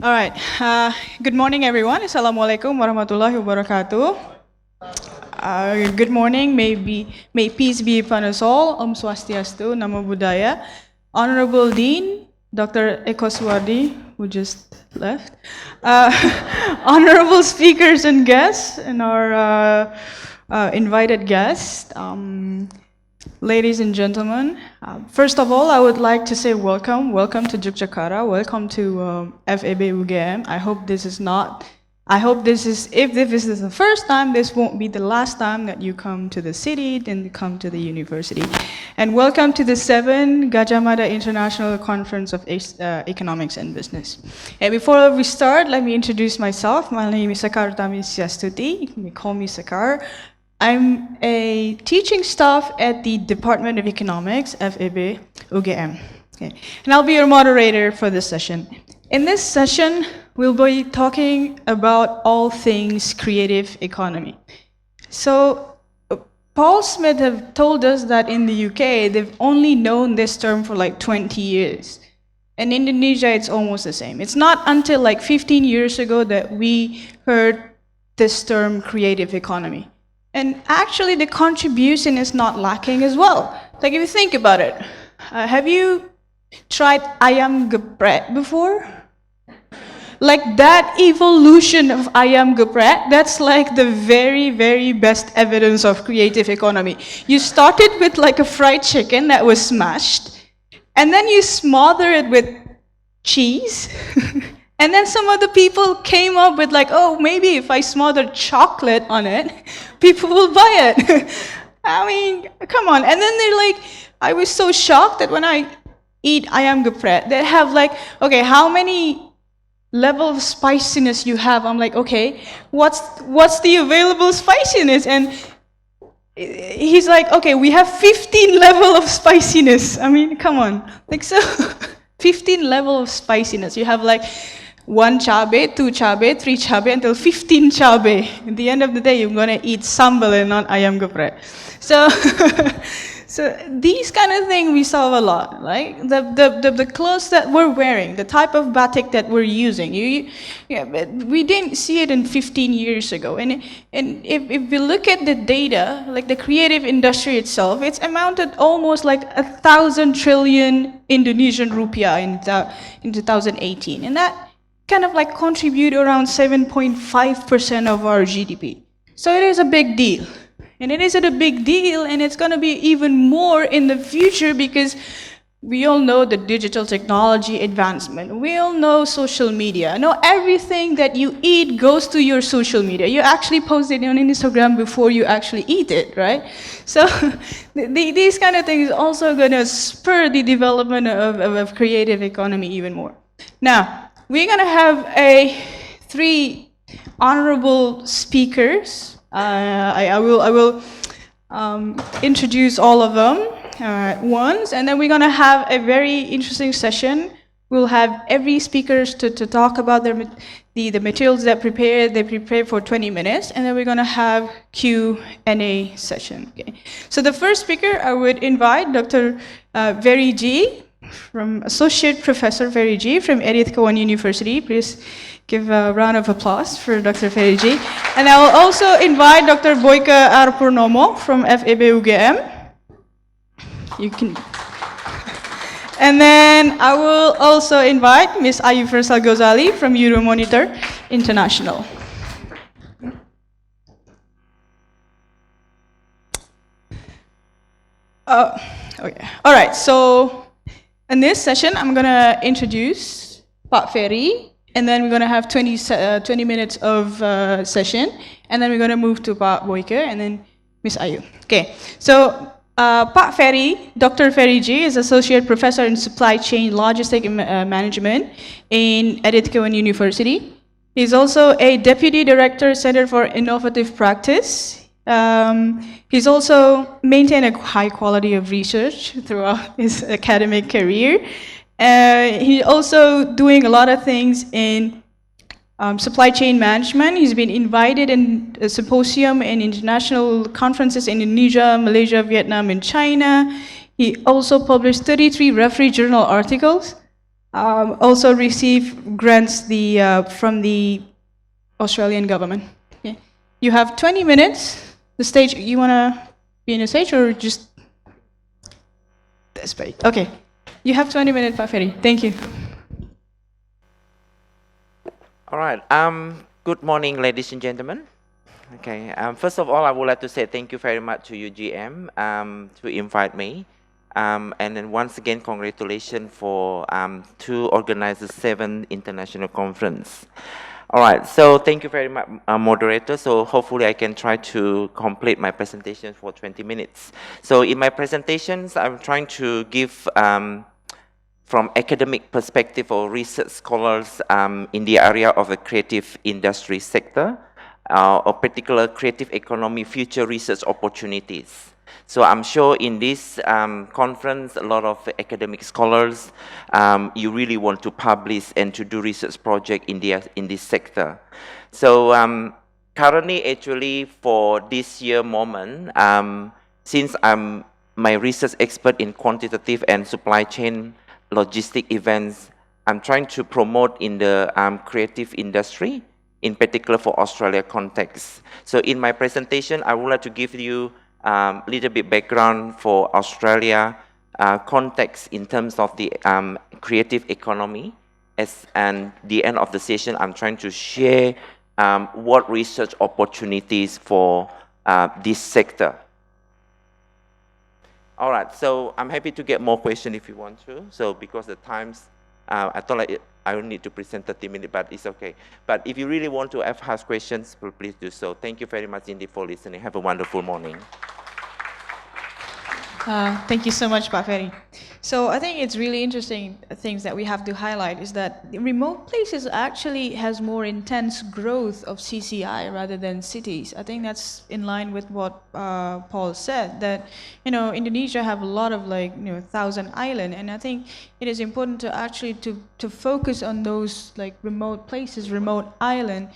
All right. Good morning, everyone. Assalamualaikum warahmatullahi wabarakatuh. Good morning. May peace be upon us all. Om Swastiastu, Namo Buddhaya. Honorable Dean, Dr. Eko Suwardi, who just left. Honorable speakers and guests, and our invited guests. Ladies and gentlemen, first of all, I would like to say welcome to Yogyakarta, welcome to FEB UGM. If this is the first time, this won't be the last time that you come to the city, then come to the university. And welcome to the 7th Gadjah Mada International Conference of Economics and Business. And before we start, let me introduce myself. My name is Sekar Utami Setiastuti. You can call me Sekar. I'm a teaching staff at the Department of Economics, FEB UGM. Okay. And I'll be your moderator for this session. In this session, we'll be talking about all things creative economy. So, Paul Smith have told us that in the UK, they've only known this term for like 20 years. In Indonesia, it's almost the same. It's not until like 15 years ago that we heard this term creative economy. And actually, the contribution is not lacking as well. Like if you think about it, have you tried ayam geprek before? Like that evolution of ayam geprek, that's like the very, very best evidence of creative economy. You started with like a fried chicken that was smashed, and then you smother it with cheese. And then some other people came up with like, oh, maybe if I smother chocolate on it, people will buy it. I mean, come on. And then they're like, I was so shocked that when I eat ayam geprek, they have like, okay, how many level of spiciness you have? I'm like, okay, what's the available spiciness? And he's like, okay, we have 15 level of spiciness. I mean, come on. Like so, 15 level of spiciness. You have like 1 cabe, 2 cabe, 3 cabe, until 15 cabe. At the end of the day, you're gonna eat sambal and not ayam geprek. So, so these kind of things we saw a lot, right? The clothes that we're wearing, the type of batik that we're using. But we didn't see it in 15 years ago. And if we look at the data, like the creative industry itself, it's amounted almost like 1,000 trillion Indonesian rupiah in 2018, and that kind of like contribute around 7.5% of our GDP. So it is a big deal. And it is a big deal, and it's going to be even more in the future because we all know the digital technology advancement. We all know social media. Now everything that you eat goes to your social media. You actually post it on Instagram before you actually eat it, right? So these kind of things also going to spur the development of creative economy even more. Now, we're going to have 3 honorable speakers. I will introduce all of them once, and then we're going to have a very interesting session. We'll have every speaker to talk about the materials that they prepare for 20 minutes, and then we're going to have Q&A session. Okay. So the first speaker, I would invite Dr. Ferry G, from Associate Professor Ferry G from Edith Cowan University. Please give a round of applause for Dr. Ferry G. And I will also invite Dr. Boyke R. Purnomo from FEB UGM. You can. And then I will also invite Ms. Ayu Phersal Gozali from Euromonitor International. Okay. All right, so in this session, I'm going to introduce Pak Ferry, and then we're going to have 20 minutes of session, and then we're going to move to Pak Boyke, and then Ms. Ayu. Okay, so Pak Ferry, Dr. Ferry G, is Associate Professor in Supply Chain Logistic Management in Edith Cowan University. He's also a Deputy Director, Center for Innovative Practice. He's also maintained a high quality of research throughout his academic career. He's also doing a lot of things in supply chain management. He's been invited in a symposium and international conferences in Indonesia, Malaysia, Vietnam, and China. He also published 33 referee journal articles. also receive grants from the Australian government. Okay. You have 20 minutes. The stage, you want to be in the stage or just this way? Okay. You have 20 minutes, Pak Ferry. Thank you. All right. Good morning, ladies and gentlemen. Okay. First of all, I would like to say thank you very much to UGM to invite me. And then once again, congratulations for to organize the 7th International Conference. All right, so thank you very much, moderator. So hopefully I can try to complete my presentation for 20 minutes. So in my presentations, I'm trying to give from academic perspective or research scholars in the area of the creative industry sector, or particular creative economy future research opportunities. So I'm sure in this conference, a lot of academic scholars, you really want to publish and to do research project in this sector. So currently, actually, for this year moment, since I'm my research expert in quantitative and supply chain logistic events, I'm trying to promote in the creative industry, in particular for Australia context. So in my presentation, I would like to give you a little bit background for Australia context in terms of the creative economy. And the end of the session, I'm trying to share what research opportunities for this sector. All right, so I'm happy to get more questions if you want to. So because the times, I thought like I will need to present 30 minutes, but it's okay. But if you really want to ask questions, please do so. Thank you very much indeed for listening. Have a wonderful morning. Thank you so much, Pak Ferry. So I think it's really interesting things that we have to highlight is that remote places actually has more intense growth of CCI rather than cities. I think that's in line with what Paul said, that Indonesia have a lot of 1,000 island, and I think it is important to actually to focus on those remote places, remote island,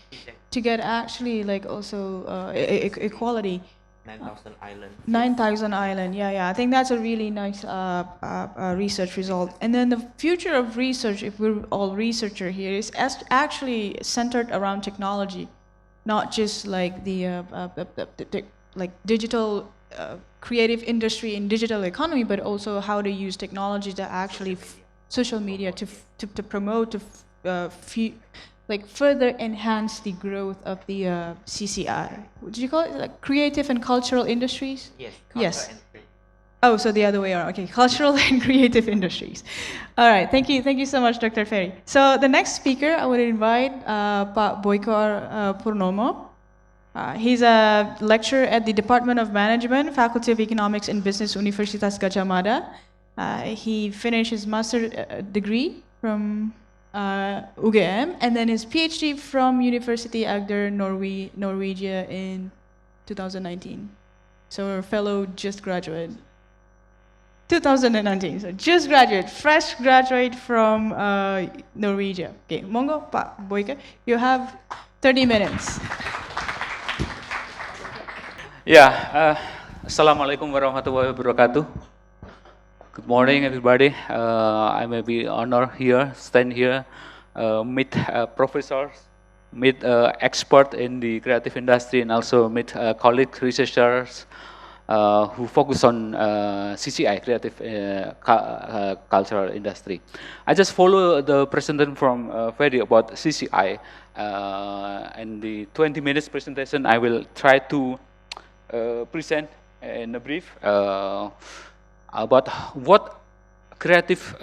to get actually also equality. 9,000 islands. 9,000 island, yeah. I think that's a really nice research result. And then the future of research, if we're all researcher here, is actually centered around technology, not just the digital creative industry in digital economy, but also how to use technology to actually social media to promote further enhance the growth of the CCI. Would you call it creative and cultural industries? Yes. Yes. Oh, so the other way around. Okay, cultural and creative industries. All right, thank you so much, Dr. Ferry. So the next speaker, I would invite Pak Boyke Purnomo. He's a lecturer at the Department of Management, Faculty of Economics and Business, Universitas Gadjah Mada. He finished his master's degree from UGM, and then his PhD from University Agder, Norwegia in 2019. So a fellow just graduate. 2019, so just graduate, fresh graduate from Norwegia. Okay, Mongo, Pak Boyke, you have 30 minutes. Yeah, Assalamualaikum warahmatullahi wabarakatuh. Good morning, everybody. I may be honored here, stand here, meet professors, meet experts in the creative industry, and also meet colleague researchers who focus on CCI, creative cultural industry. I just follow the presentation from Ferry about CCI. In the 20 minutes presentation, I will try to present in a brief about what creative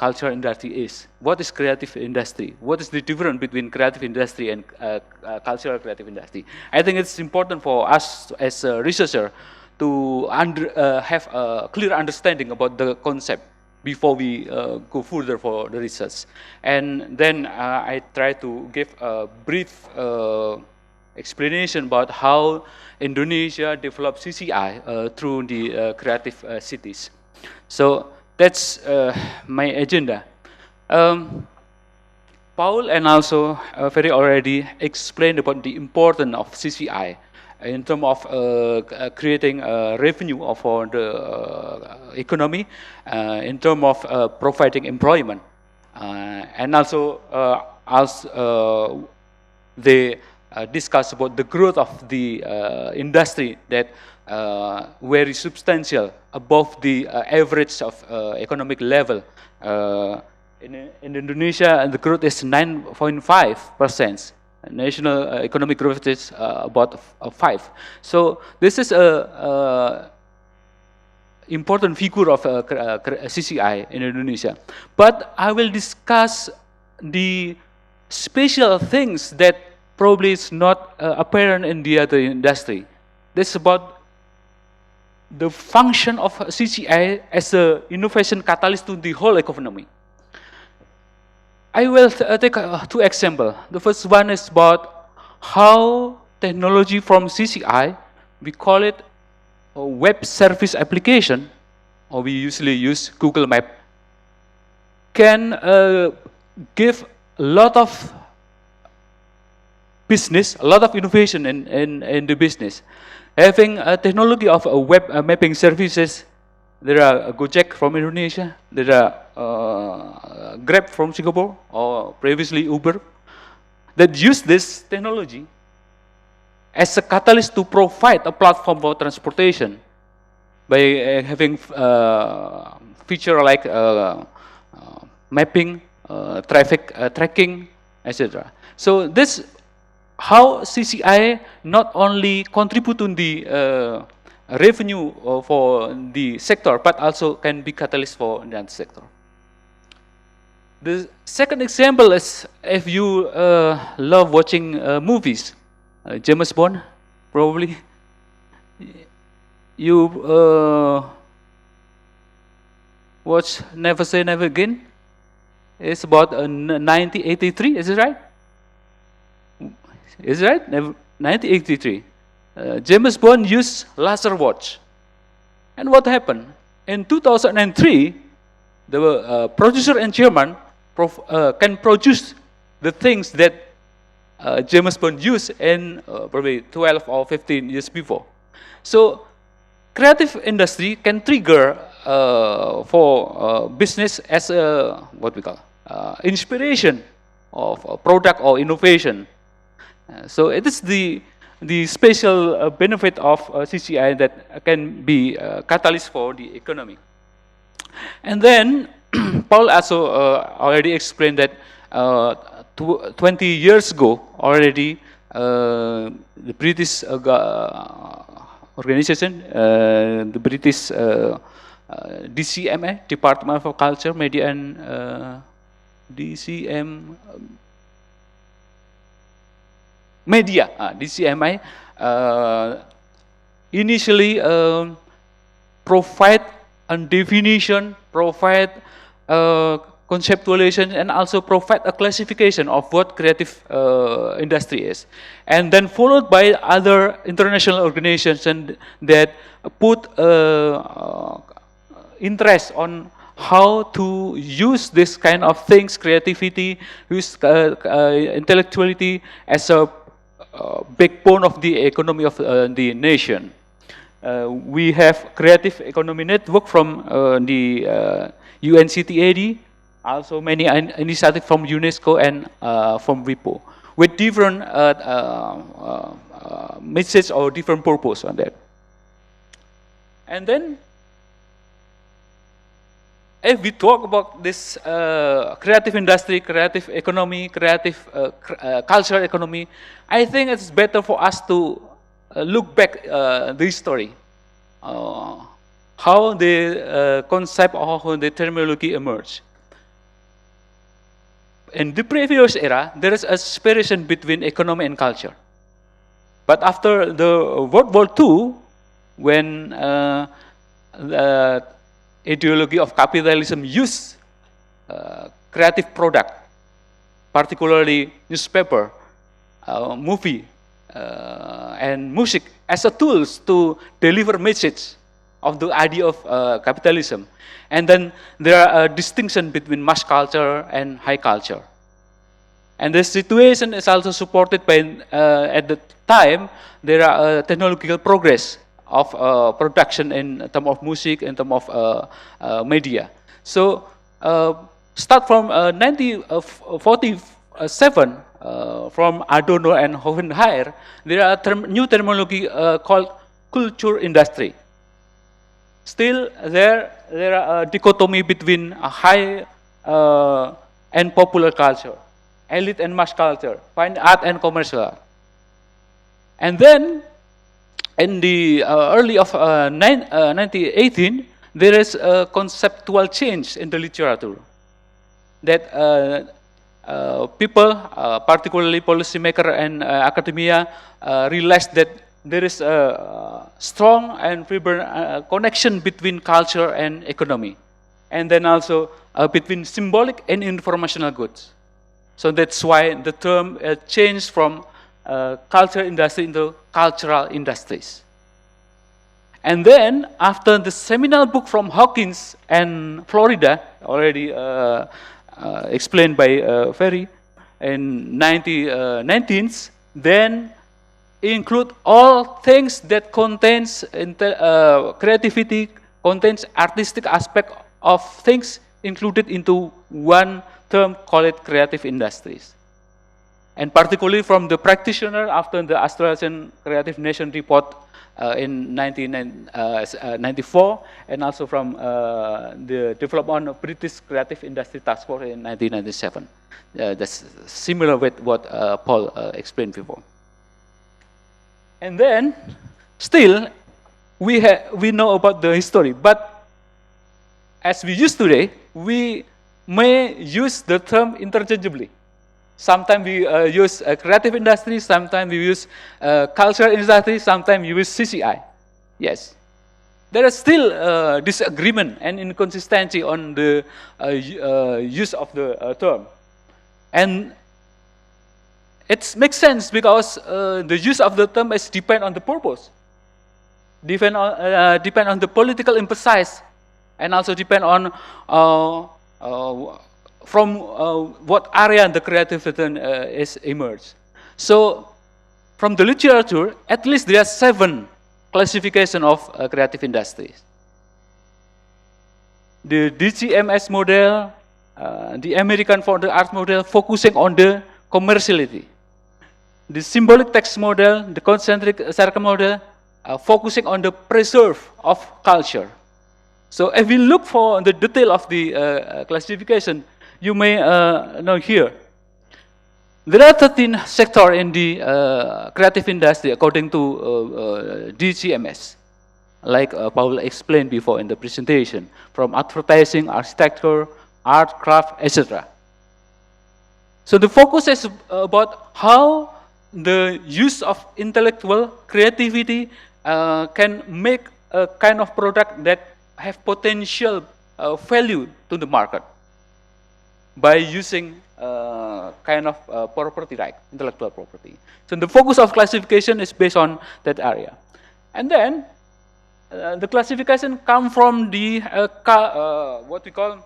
cultural industry is. What is creative industry? What is the difference between creative industry and cultural creative industry? I think it's important for us as a researcher to have a clear understanding about the concept before we go further for the research. And then I try to give a brief explanation about how Indonesia developed CCI through the creative cities. So that's my agenda. Paul and also Ferry already explained about the importance of CCI in terms of creating revenue for the economy, in terms of providing employment. And also as they discuss about the growth of the industry that very substantial above the average of economic level. In Indonesia, the growth is 9.5%. National economic growth is about 5. So this is a important figure of CCI in Indonesia. But I will discuss the special things that probably is not apparent in the other industry. This is about the function of CCI as a innovation catalyst to the whole economy. I will take 2 examples. The first one is about how technology from CCI, we call it a web service application, or we usually use Google Map, can give a lot of business, a lot of innovation in the business. Having a technology of a web mapping services, there are Gojek from Indonesia, there are Grab from Singapore, or previously Uber, that use this technology as a catalyst to provide a platform for transportation by having feature like mapping, traffic tracking, etc. So this how CCI not only contribute to the revenue for the sector, but also can be catalyst for the sector. The second example is if you love watching movies, James Bond, probably you watch Never Say Never Again. It's about 1983, is it right? Is it right? 1983. James Bond used laser watch. And what happened? In 2003, the producer and chairman can produce the things that James Bond used in probably 12 or 15 years before. So, creative industry can trigger for business as a, what we call, inspiration of a product or innovation. So it is the special benefit of CCI that can be catalyst for the economy. And then Paul also already explained that 20 years ago already the British organization, the British DCMA, Department of Culture, Media and DCM. Media, DCMI, initially provide a definition, provide conceptualization, and also provide a classification of what creative industry is. And then followed by other international organizations that put interest on how to use this kind of things, creativity, use intellectuality as a backbone of the economy of the nation. We have Creative Economy Network from the UNCTAD, also many initiatives from UNESCO and from WIPO, with different message or different purpose on that. And then, if we talk about this creative industry, creative economy, creative cultural economy, I think it's better for us to look back the history, how the concept or how the terminology emerged. In the previous era, there is a separation between economy and culture. But after the World War II, when the ideology of capitalism used creative product, particularly newspaper, movie, and music as a tools to deliver message of the idea of capitalism. And then there are a distinction between mass culture and high culture. And the situation is also supported by, at the time, there are technological progress of production in terms of music, in terms of media. So start from 1947, from Adorno and Hohenheim, there are new terminology called culture industry. Still, there are a dichotomy between a high and popular culture, elite and mass culture, fine art and commercial art. And then, in the early of 1918, there is a conceptual change in the literature that people, particularly policymakers and academia, realized that there is a strong and vibrant connection between culture and economy, and then also between symbolic and informational goods. So that's why the term changed from culture industry into cultural industries. And then, after the seminal book from Hawkins and Florida, already explained by Ferry, in 1919s, then include all things that contains creativity, contains artistic aspect of things included into one term, call it creative industries. And particularly from the practitioner after the Australian Creative Nation report in 1994, and also from the development of British Creative Industry Task Force in 1997. That's similar with what Paul explained before. And then, still, we know about the history, but as we use today, we may use the term interchangeably. Sometimes we use creative industry, sometimes we use cultural industry, sometimes we use CCI. Yes. There is still disagreement and inconsistency on the use of the term. And it makes sense because the use of the term is depend on the purpose, depend on the political emphasis, and also depend on from what area the creative is emerged. So, from the literature, at least there are 7 classifications of creative industries. The DGMS model, the American for the Arts model, focusing on the commerciality. The symbolic text model, the concentric circle model, focusing on the preserve of culture. So, if we look for the detail of the classification, you may know here. There are 13 sectors in the creative industry according to DGMS, like Paul explained before in the presentation, from advertising, architecture, art, craft, etc. So the focus is about how the use of intellectual creativity can make a kind of product that have potential value to the market by using kind of property right, intellectual property. So the focus of classification is based on that area. And then the classification come from the what we call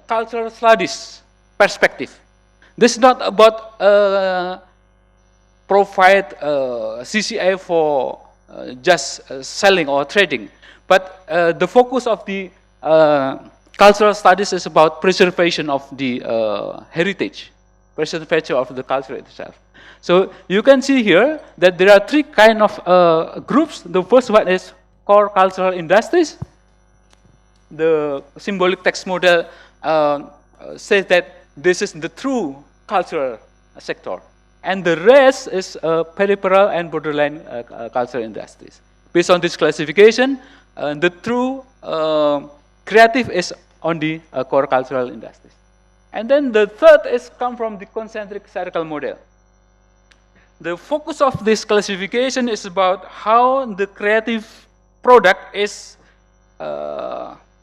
cultural studies perspective. This is not about provide CCI for just selling or trading, but the focus of the cultural studies is about preservation of the heritage, preservation of the culture itself. So you can see here that there are 3 kind of groups. The first one is core cultural industries. The symbolic text model says that this is the true cultural sector. And the rest is peripheral and borderline cultural industries. Based on this classification, the true creative is on the core cultural industries. And then the third is come from the concentric circle model. The focus of this classification is about how the creative product is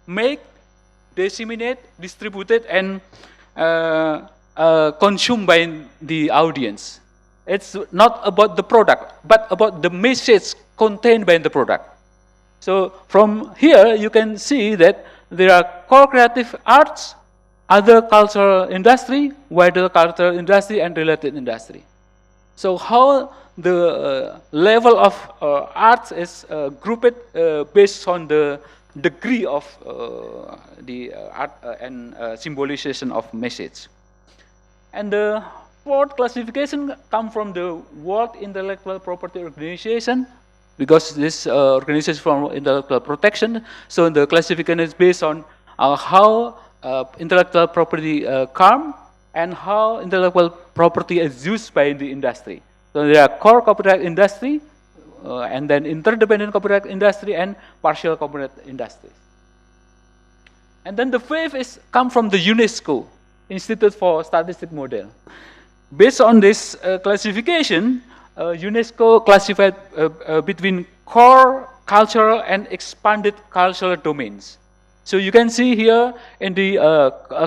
made, disseminated, distributed, and consumed by the audience. It's not about the product, but about the message contained by the product. So from here, you can see that there are core creative arts, other cultural industry, wider cultural industry, and related industry. So how the level of arts is grouped based on the degree of the art and symbolization of message. And the fourth classification comes from the World Intellectual Property Organization, because this organization from intellectual protection. So the classification is based on how intellectual property come and how intellectual property is used by the industry. So there are core copyright industry, and then interdependent copyright industry and partial copyright industries. And then the fifth is come from the UNESCO, Institute for Statistic Model. Based on this classification, UNESCO classified between core cultural and expanded cultural domains. So you can see here in the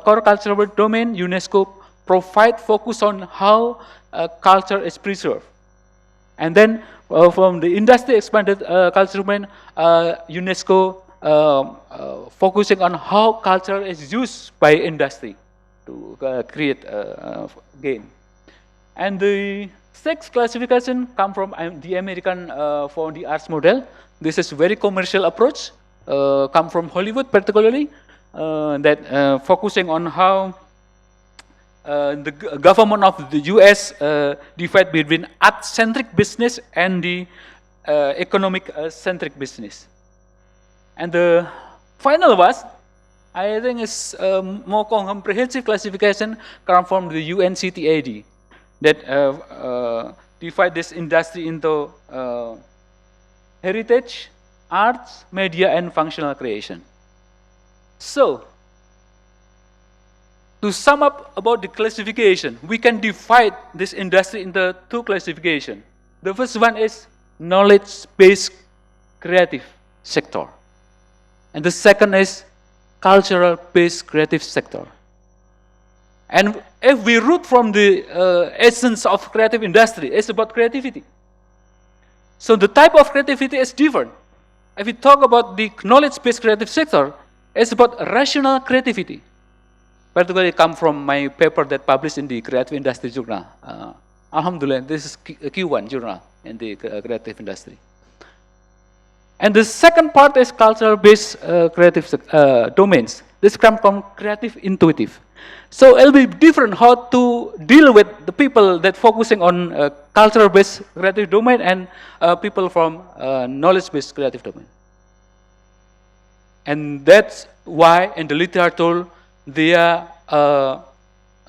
core cultural domain, UNESCO provide focus on how culture is preserved. And then from the industry expanded culture domain, UNESCO focusing on how culture is used by industry to create gain. And the sixth classification come from the American for the arts model. This is very commercial approach, come from Hollywood particularly, that focusing on how the government of the US divide between art-centric business and the economic-centric business. And the final was, I think, is more comprehensive classification come from the UNCTAD, that divide this industry into heritage, arts, media, and functional creation. So, to sum up about the classification, we can divide this industry into two classifications. The first one is knowledge-based creative sector. And the second is cultural-based creative sector. And if we root from the essence of creative industry, it's about creativity. So the type of creativity is different. If we talk about the knowledge-based creative sector, it's about rational creativity. Particularly come from my paper that published in the Creative Industry Journal. Alhamdulillah, this is Cowan journal in the creative industry. And the second part is cultural-based creative domains. This comes from creative intuitive. So it'll be different how to deal with the people that focusing on cultural-based creative domain and people from knowledge-based creative domain. And that's why in the literature there are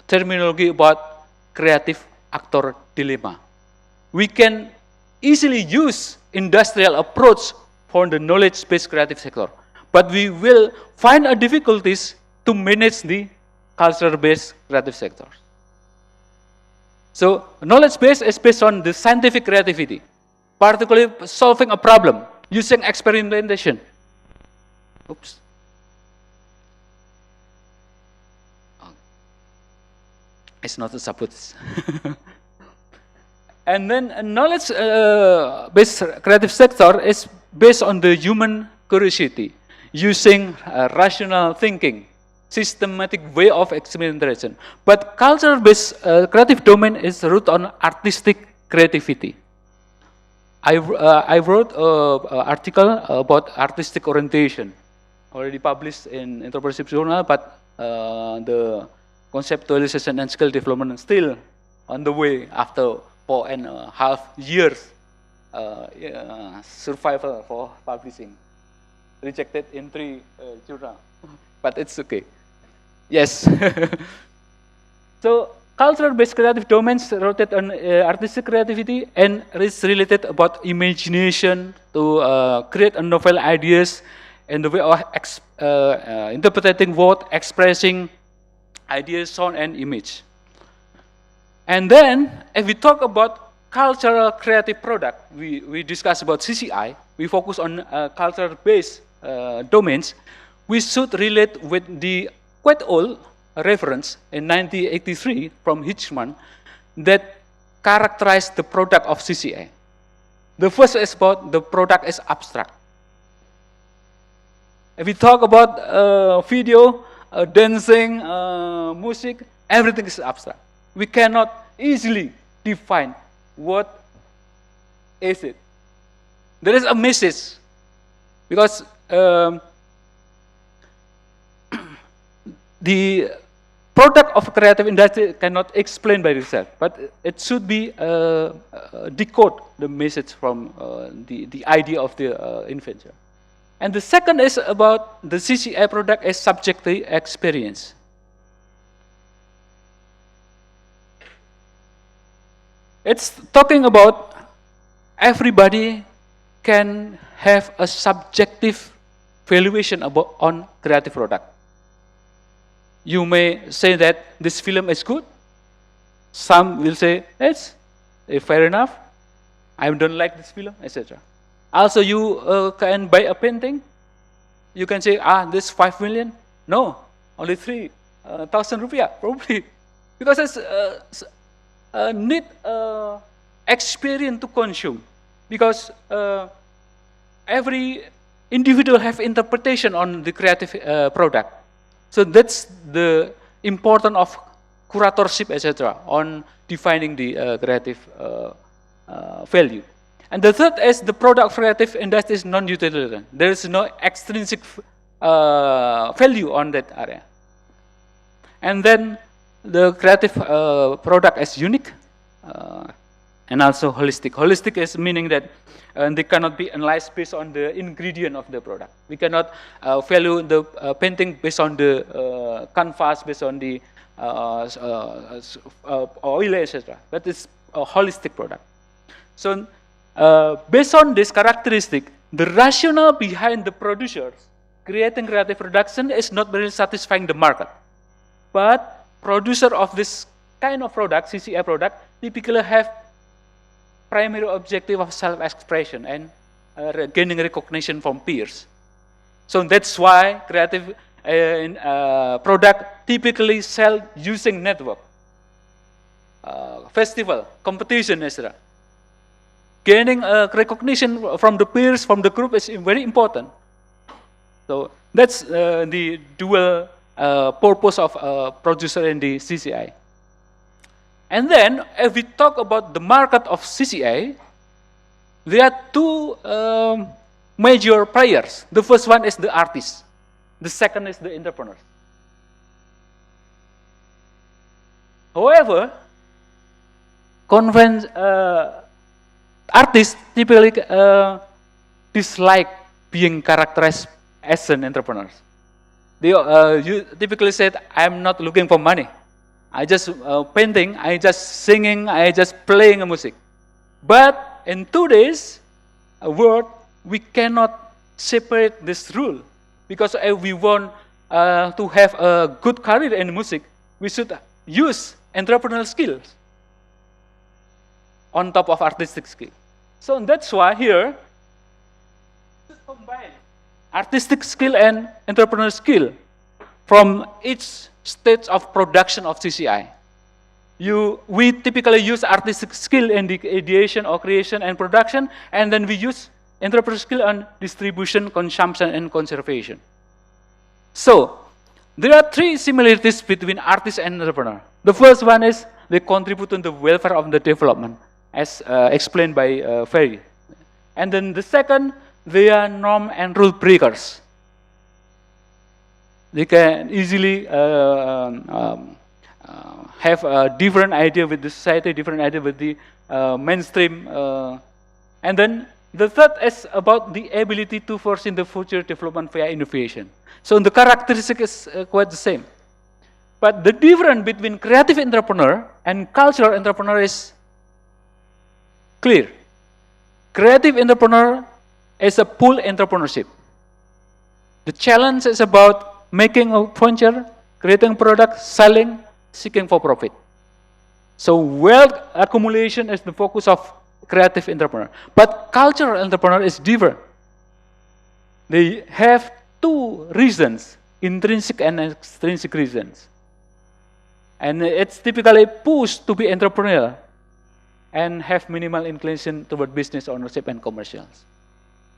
terminology about creative actor dilemma. We can easily use industrial approach for the knowledge-based creative sector, but we will find a difficulties to manage the culture-based creative sector. So knowledge-based is based on the scientific creativity, particularly solving a problem using experimentation. Oops. It's not a support. And then knowledge-based creative sector is based on the human curiosity, using rational thinking, systematic way of experimentation. But culture-based creative domain is rooted on artistic creativity. I wrote an article about artistic orientation, already published in Entrepreneurship Journal, but the conceptualization and skill development is still on the way after 4.5 years survival for publishing. Rejected in 3 journals, but it's okay. Yes. So culture-based creative domains rotate on artistic creativity and is related about imagination to create a novel ideas and the way of interpreting word, expressing ideas, sound, and image. And then, if we talk about cultural creative product, we discuss about CCI, we focus on culture-based domains, we should relate with the quite old reference in 1983 from Hitchman that characterized the product of CCI. The first is about the product is abstract. If we talk about video, dancing, music, everything is abstract. We cannot easily define what is it. There is a message, because the product of creative industry cannot explain by itself, but it should be decode the message from the idea of the inventor. And the second is about the CCI product as subjective experience. It's talking about everybody can have a subjective valuation on creative product. You may say that this film is good. Some will say, it's fair enough. I don't like this film, etc. Also, you can buy a painting. You can say, this 5 million. No, only 3,000 rupiah, probably. Because it's need experience to consume. Because every individual have interpretation on the creative product. So that's the importance of curatorship, etc., on defining the creative value. And the third is the product creative industry is non-utilitarian. There is no extrinsic value on that area. And then the creative product is unique and also holistic. Holistic is meaning that they cannot be analyzed based on the ingredient of the product. We cannot value the painting based on the canvas, based on the oil, etc. But it's a holistic product. So based on this characteristic, the rationale behind the producers creating creative production is not really satisfying the market. But producer of this kind of product, CCI product, typically have primary objective of self-expression and gaining recognition from peers. So that's why creative product typically sell using network, festival, competition, etc. Gaining recognition from the peers, from the group is very important. So that's the dual purpose of producer in the CCI. And then, if we talk about the market of CCI, there are two major players. The first one is the artist. The second is the entrepreneurs. However, artists typically dislike being characterized as an entrepreneur. They typically said, I'm not looking for money. I just painting, I just singing, I just playing music. But in today's world, we cannot separate this rule. Because if we want to have a good career in music, we should use entrepreneurial skills on top of artistic skill. So that's why here, combine artistic skill and entrepreneurial skill from each stage of production of CCI. We typically use artistic skill in the ideation or creation and production, and then we use entrepreneurial skill on distribution, consumption, and conservation. So, there are three similarities between artist and entrepreneur. The first one is they contribute to the welfare of the development, as explained by Ferry. And then the second, they are norm and rule breakers. They can easily have a different idea with the society, different idea with the mainstream. And then the third is about the ability to foresee the future development via innovation. So the characteristic is quite the same. But the difference between creative entrepreneur and cultural entrepreneur is clear. Creative entrepreneur is a pull entrepreneurship. The challenge is about making a venture, creating product, selling, seeking for profit. So wealth accumulation is the focus of creative entrepreneur. But cultural entrepreneur is different. They have two reasons, intrinsic and extrinsic reasons. And it's typically pushed to be entrepreneurial and have minimal inclination toward business ownership and commercials.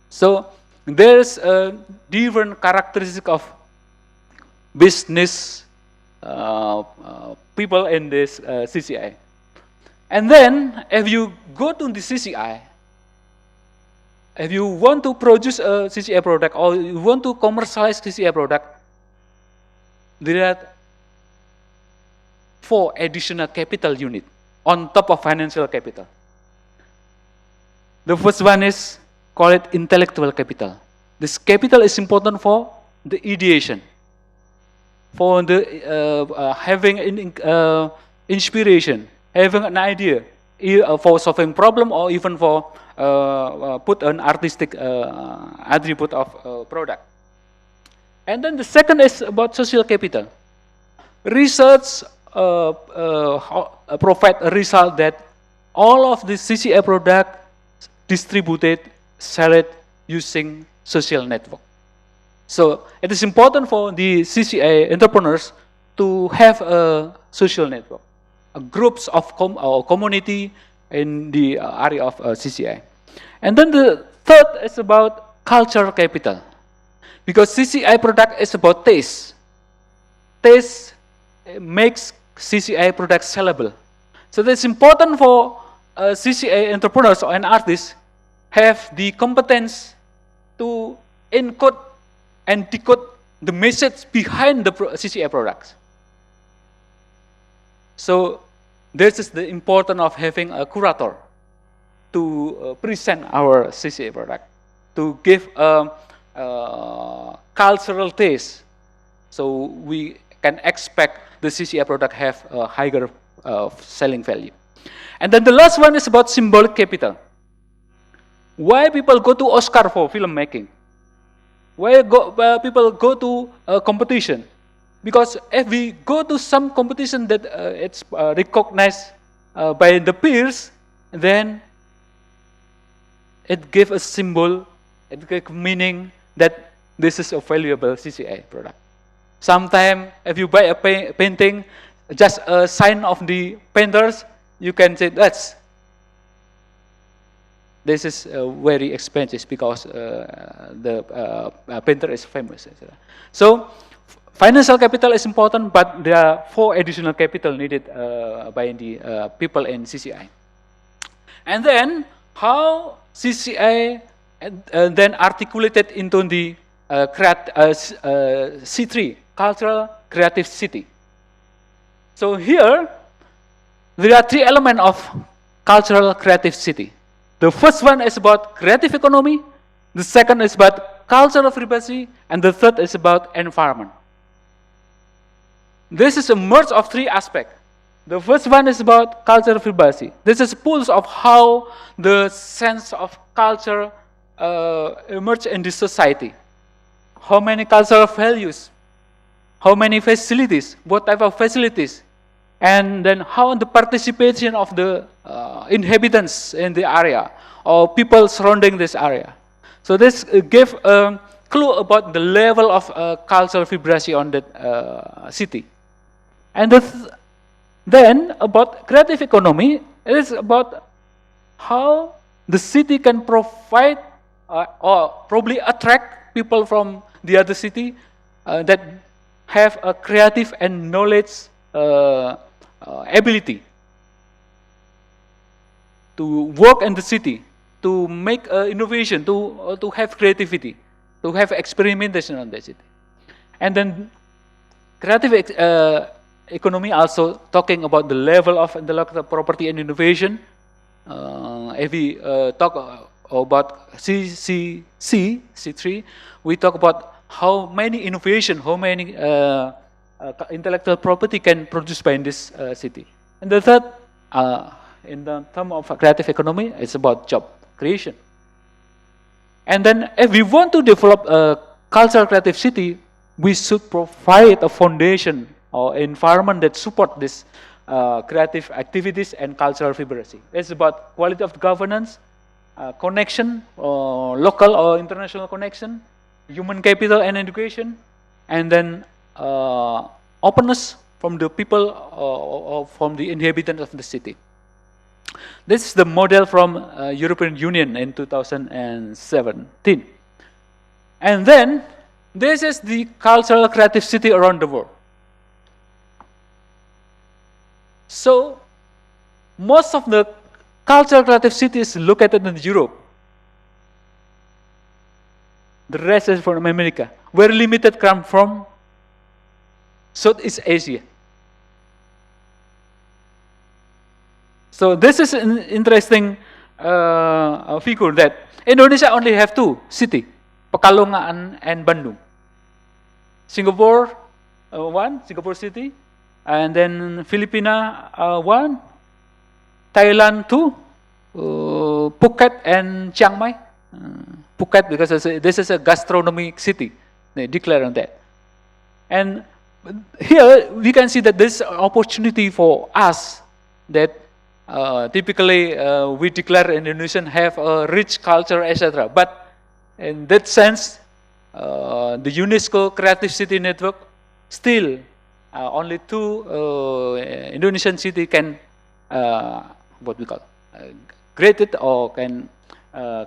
So there's a different characteristic of business people in this CCI. And then, if you go to the CCI, if you want to produce a CCI product or you want to commercialize CCI product, there are 4 additional capital units on top of financial capital. The first one is called intellectual capital. This capital is important for the ideation, for the having inspiration, having an idea for solving problem, or even for put an artistic attribute of product. And then the second is about social capital. Research provide a result that all of the CCA product distributed, sold using social network. So it is important for the CCA entrepreneurs to have a social network, groups of community in the area of CCI. And then the third is about cultural capital, because CCI product is about taste. Taste makes CCI product sellable. So it's important for CCA entrepreneurs and artists have the competence to encode and decode the message behind the CCA products. So this is the importance of having a curator to present our CCA product, to give a cultural taste. So we can expect the CCA product have a higher selling value. And then the last one is about symbolic capital. Why people go to Oscar for filmmaking? Why people go to a competition? Because if we go to some competition that it's recognized by the peers, then it gives a symbol, it gives meaning that this is a valuable CCA product. Sometimes if you buy a painting, just a sign of the painters, you can say this is very expensive because the painter is famous. So financial capital is important, but there are 4 additional capital needed by the people in CCI. And then how CCI then articulated into the C3, Cultural Creative City. So here, there are 3 elements of Cultural Creative City. The first one is about creative economy, the second is about cultural privacy, and the third is about environment. This is a merge of 3 aspects. The first one is about cultural privacy. This is pulse of how the sense of culture emerge in the society. How many cultural values, how many facilities, what type of facilities, and then how the participation of the inhabitants in the area or people surrounding this area. So this gives a clue about the level of cultural vibrancy on that city. And then about creative economy, it is about how the city can provide or probably attract people from the other city that have a creative and knowledge ability to work in the city, to make innovation, to have creativity, to have experimentation on the city. And then creative economy also talking about the level of intellectual property and innovation. If we talk about C3, we talk about how many innovation, how many intellectual property can produce by in this city. And the third, in the term of creative economy, it's about job creation. And then if we want to develop a cultural creative city, we should provide a foundation or environment that support this creative activities and cultural vibrancy. It's about quality of governance, connection, local or international connection, human capital and education, and then openness from the people or from the inhabitants of the city. This is the model from European Union in 2017. And then, this is the cultural creative city around the world. So, most of the cultural creative cities located in Europe. The rest is from America. Where limited come from Southeast Asia. So this is an interesting figure that Indonesia only have two cities, Pekalongan and Bandung. Singapore, one, Singapore City, and then Filipina, one, Thailand, two, Phuket and Chiang Mai. Phuket, because this is a gastronomic city, they declare on that. And here we can see that this opportunity for us that typically we declare Indonesian have a rich culture, etc. But in that sense, the UNESCO Creative City Network still only two Indonesian city can what we call graded or can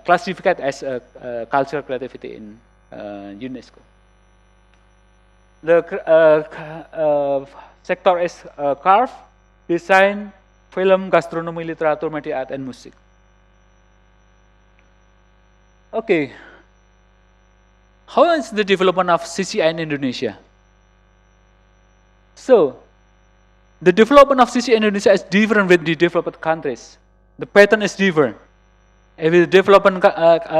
classified as a cultural creativity in UNESCO. The sector is craft, design, film, gastronomy, literature, media, art, and music. Okay. How is the development of CCI in Indonesia? So, the development of CCI in Indonesia is different with the developed countries. The pattern is different. With developing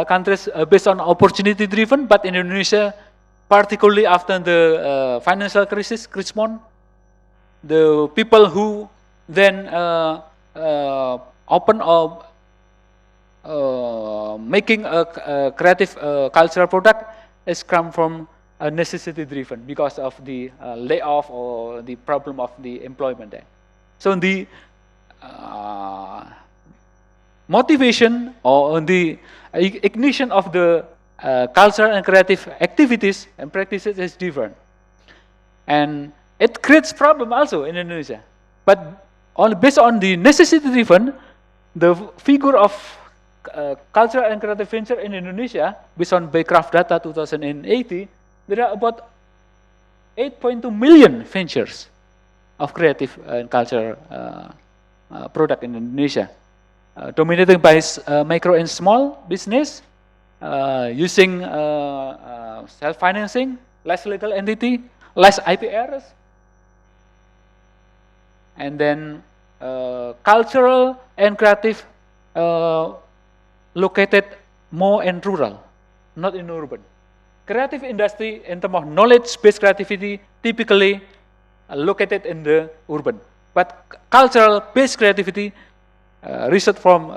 countries based on opportunity driven, but in Indonesia, particularly after the financial crisis, the people who then open or making a creative cultural product has come from a necessity driven because of the layoff or the problem of the employment there. So the motivation or the ignition of the cultural and creative activities and practices is different. And it creates problem also in Indonesia. But based on the necessity driven, the figure of cultural and creative venture in Indonesia, based on Baycraft data 2080, there are about 8.2 million ventures of creative and cultural product in Indonesia. Dominated by micro and small business, using self-financing, less legal entity, less IPRs, and then cultural and creative located more in rural, not in urban. Creative industry in terms of knowledge-based creativity typically located in the urban. But cultural-based creativity, research from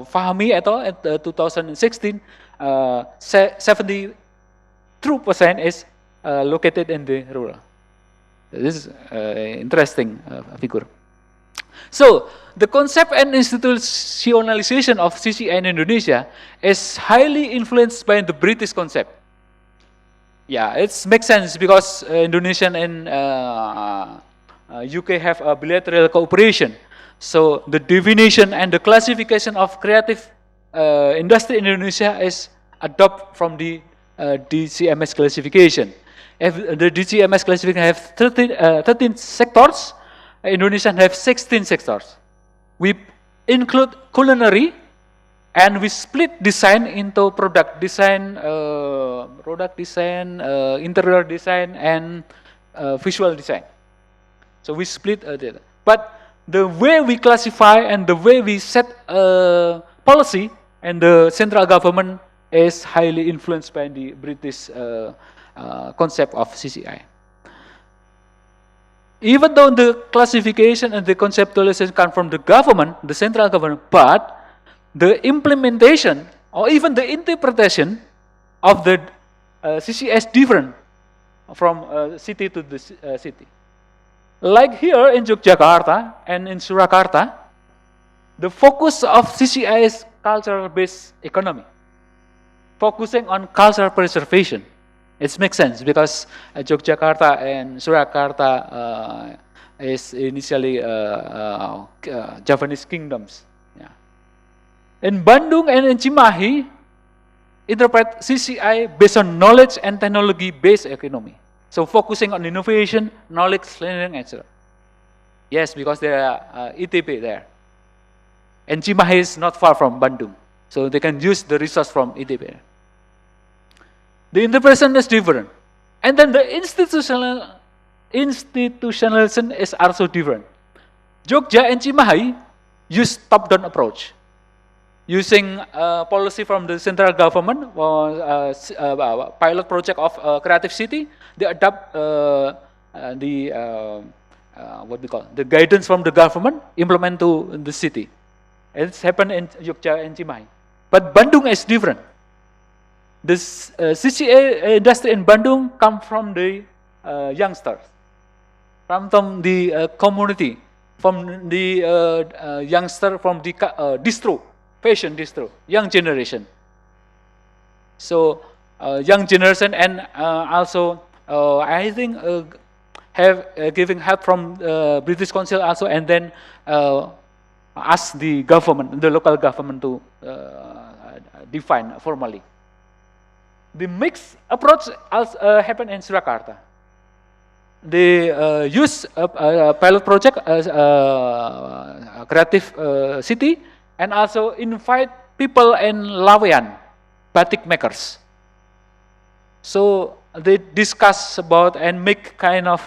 Fahmi et al. At 2016, 72% is located in the rural. This is interesting figure. So, the concept and institutionalization of CCI in Indonesia is highly influenced by the British concept. Yeah, it makes sense because Indonesia and UK have a bilateral cooperation. So the definition and the classification of creative industry in Indonesia is adopted from the DCMS classification. If the DCMS classification have 13 sectors, Indonesia have 16 sectors. We include culinary, and we split design into product design, interior design, and visual design. So we split that. But the way we classify and the way we set policy and the central government is highly influenced by the British concept of CCI. Even though the classification and the conceptualization come from the government, the central government, but the implementation or even the interpretation of the CCI is different from city to the city. Like here in Yogyakarta and in Surakarta, the focus of CCI is cultural-based economy, focusing on cultural preservation. It makes sense because Yogyakarta and Surakarta is initially Javanese kingdoms. Yeah. In Bandung and in Cimahi, interpret CCI based on knowledge and technology-based economy. So focusing on innovation, knowledge, learning, etc. Yes, because there are ITB there. And Cimahi is not far from Bandung. So they can use the resource from ITB. The interpretation is different. And then the institutional institutionalization is also different. Jogja and Cimahi use top-down approach, using policy from the central government, pilot project of creative city. They adopt what we call the guidance from the government, implement to the city. It's happened in Jogja and Cimahi. But Bandung is different. This CCA industry in Bandung come from the youngsters, from the community, from the youngster, from the distro, fashion distro, young generation. So young generation, and also I think have giving help from British Council also, and then ask the government, the local government to define formally. The mixed approach also happened in Surakarta. They use a pilot project as a creative city, and also invite people in Lawean, batik makers. So they discuss about and make kind of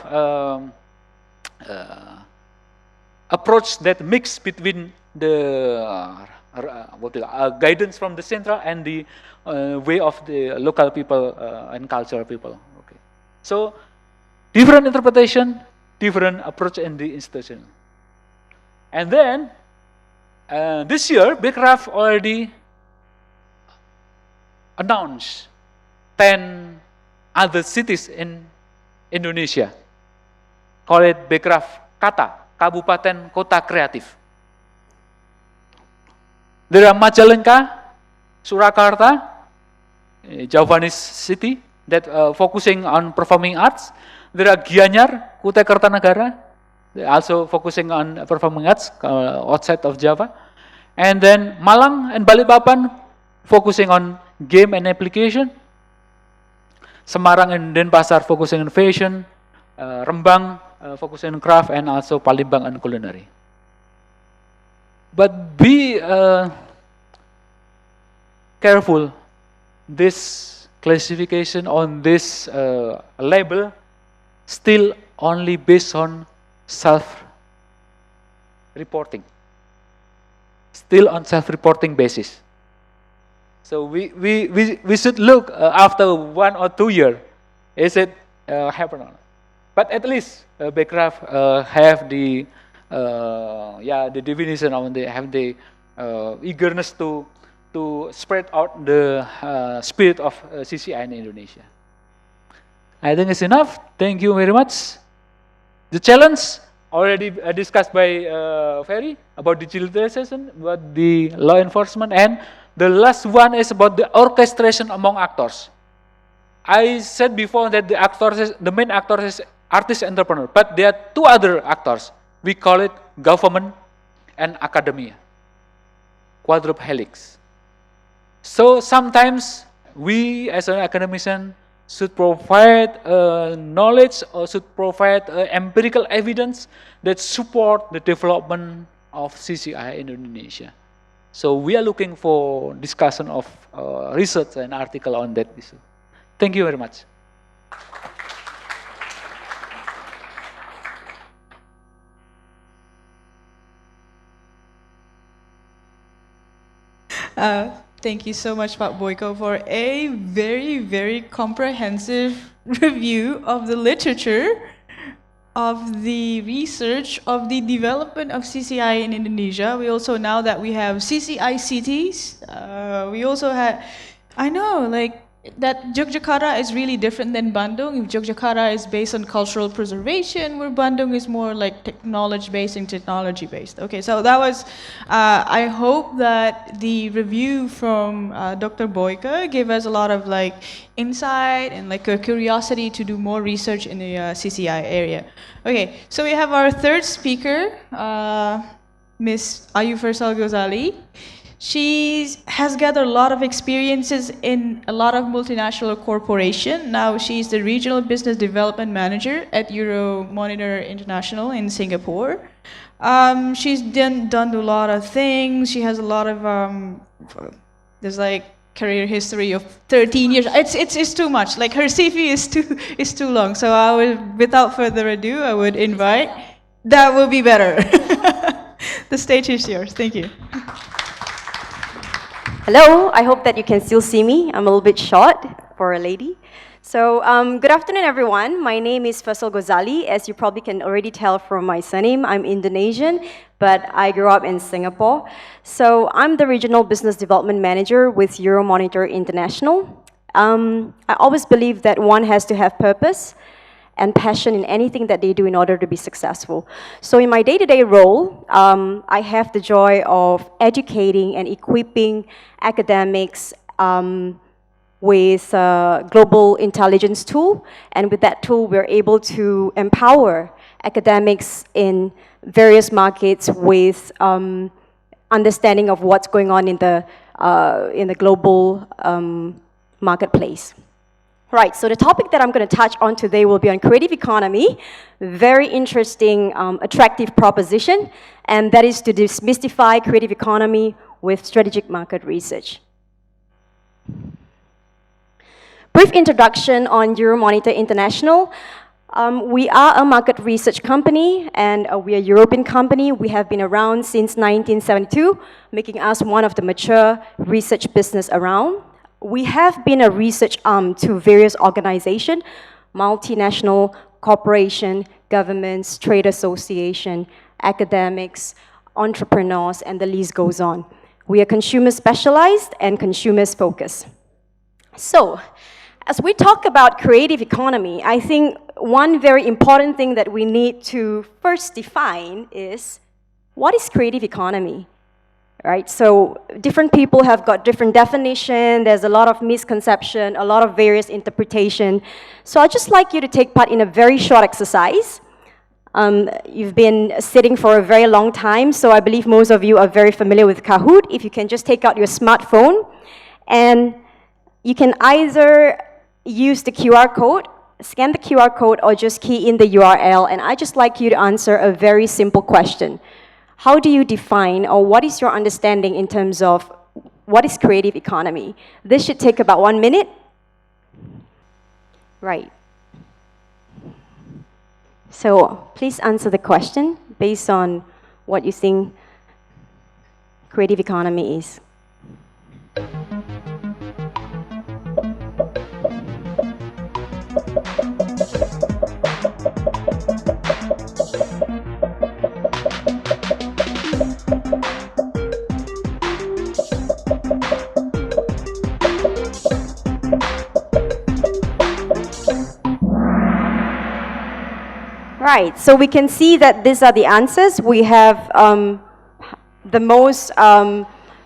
approach that mix between the guidance from the central and the way of the local people and cultural people. Okay, so different interpretation, different approach in the institution. And then this year, Bekraf already announced 10 other cities in Indonesia. Call it Bekraf Kata, Kabupaten Kota Kreatif. There are Majalengka, Surakarta, Javanese city that focusing on performing arts. There are Gianyar, Kutai Kartanagara, also focusing on performing arts outside of Java. And then Malang and Balikpapan focusing on game and application. Semarang and Denpasar focusing on fashion. Rembang focusing on craft, and also Palembang on culinary. But be careful. This classification on this label still only based on self-reporting. Still on self-reporting basis. So we should look after 1 or 2 years, is it happen or not? But at least Bekraf have the definition of have the eagerness to spread out the spirit of CCI in Indonesia. I think it's enough. Thank you very much. The challenge already discussed by Ferry about digitalization, about the law enforcement, and the last one is about the orchestration among actors. I said before that the main actor is artist entrepreneur, but there are 2 other actors. We call it government and academia, quadruple helix. So sometimes we as an academician should provide knowledge, or should provide empirical evidence that support the development of CCI in Indonesia. So we are looking for discussion of research and article on that issue. Thank you very much. Thank you so much, Pak Boyke, for a very, very comprehensive review of the literature, of the research, of the development of CCI in Indonesia. We also, now that we have CCI cities, we also had, I know, like, that Yogyakarta is really different than Bandung. If Yogyakarta is based on cultural preservation, where Bandung is more like technology-based and technology-based. Okay, so that was, I hope that the review from Dr. Boyke gave us a lot of like insight and like a curiosity to do more research in the CCI area. Okay, so we have our third speaker, Miss Phersal Gozali. She has gathered a lot of experiences in a lot of multinational corporations. Now she's the Regional Business Development Manager at Euromonitor International in Singapore. She's done a lot of things. She has a lot of, there's like career history of 13 years. It's too much. Like her CV is too long. So I will, without further ado, I would invite. That will be better. The stage is yours. Thank you. Hello, I hope that you can still see me. I'm a little bit short for a lady. So, good afternoon, everyone. My name is Phersal Gozali. As you probably can already tell from my surname, I'm Indonesian, but I grew up in Singapore. So, I'm the Regional Business Development Manager with Euromonitor International. I always believe that one has to have purpose and passion in anything that they do in order to be successful. So in my day-to-day role, I have the joy of educating and equipping academics with a global intelligence tool. And with that tool, we're able to empower academics in various markets with understanding of what's going on in the global marketplace. Right, so the topic that I'm going to touch on today will be on creative economy, very interesting, attractive proposition, and that is to demystify creative economy with strategic market research. Brief introduction on Euromonitor International. We are a market research company, and we are a European company. We have been around since 1972, making us one of the mature research business around. We have been a research arm to various organizations, multinational corporation, governments, trade association, academics, entrepreneurs, and the list goes on. We are consumer specialized and consumers focused. So, as we talk about creative economy, I think one very important thing that we need to first define is, what is creative economy? Right, so different people have got different definition, there's a lot of misconception, a lot of various interpretation. So I'd just like you to take part in a very short exercise. You've been sitting for a very long time, so I believe most of you are very familiar with Kahoot. If you can just take out your smartphone, and you can either use the QR code, scan the QR code, or just key in the URL, and I'd just like you to answer a very simple question. How do you define, or what is your understanding in terms of what is creative economy? This should take about 1 minute. Right. So please answer the question based on what you think creative economy is. Right, so we can see that these are the answers. We have the most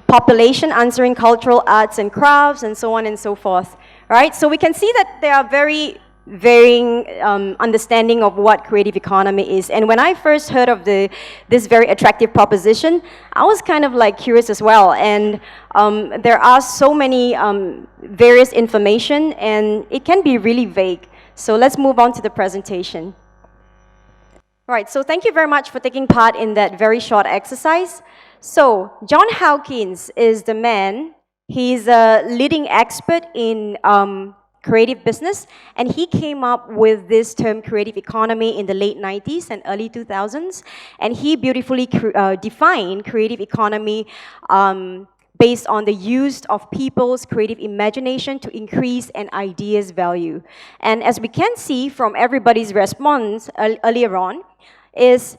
population answering cultural arts and crafts and so on and so forth. Right, so we can see that there are very varying understanding of what creative economy is. And when I first heard of this very attractive proposition, I was kind of like curious as well. And there are so many various information, and it can be really vague. So let's move on to the presentation. Right, so thank you very much for taking part in that very short exercise. So, John Hawkins is the man. He's a leading expert in creative business, and he came up with this term creative economy in the late 90s and early 2000s, and he beautifully defined creative economy based on the use of people's creative imagination to increase an idea's value. And as we can see from everybody's response earlier on, is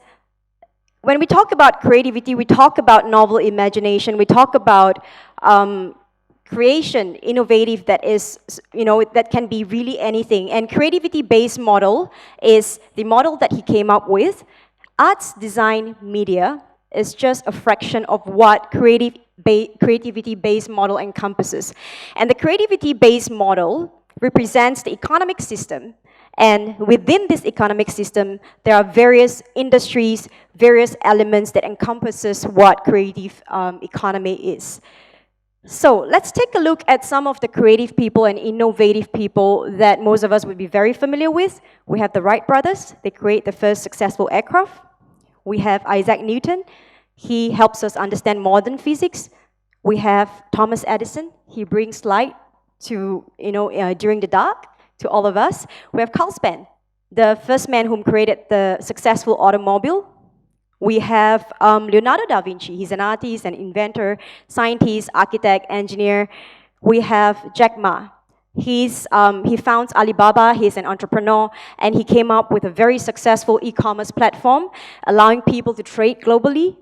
when we talk about creativity, we talk about novel imagination, we talk about creation, innovative, that is, that can be really anything. And creativity-based model is the model that he came up with. Arts, design, media is just a fraction of what creativity-based model encompasses. And the creativity-based model represents the economic system. And within this economic system, there are various industries, various elements that encompasses what creative economy is. So let's take a look at some of the creative people and innovative people that most of us would be very familiar with. We have the Wright brothers. They create the first successful aircraft. We have Isaac Newton. He helps us understand modern physics. We have Thomas Edison. He brings light to, during the dark to all of us. We have Carl Span, the first man who created the successful automobile. We have Leonardo da Vinci. He's an artist, an inventor, scientist, architect, engineer. We have Jack Ma. He founds Alibaba. He's an entrepreneur, and he came up with a very successful e-commerce platform, allowing people to trade globally.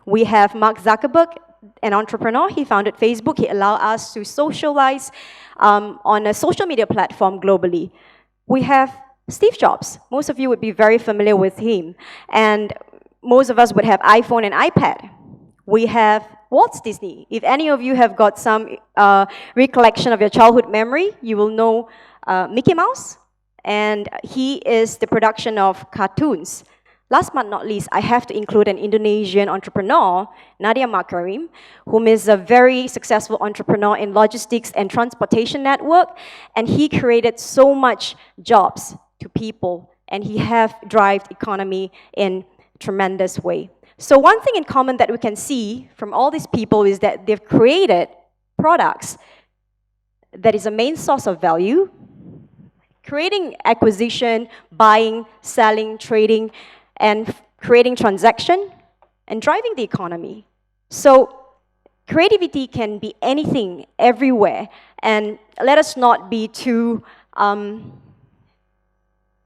We have Mark Zuckerberg, an entrepreneur. He founded Facebook. He allowed us to socialize on a social media platform globally. We have Steve Jobs. Most of you would be very familiar with him, and most of us would have iPhone and iPad. We have Walt Disney. If any of you have got some recollection of your childhood memory, you will know Mickey Mouse, and he is the production of cartoons. Last but not least, I have to include an Indonesian entrepreneur, Nadia Makarim, whom is a very successful entrepreneur in logistics and transportation network, and he created so much jobs to people, and he have driven economy in tremendous way. So one thing in common that we can see from all these people is that they've created products that is a main source of value, creating acquisition, buying, selling, trading, and creating transaction, and driving the economy. So creativity can be anything, everywhere, and let us not be too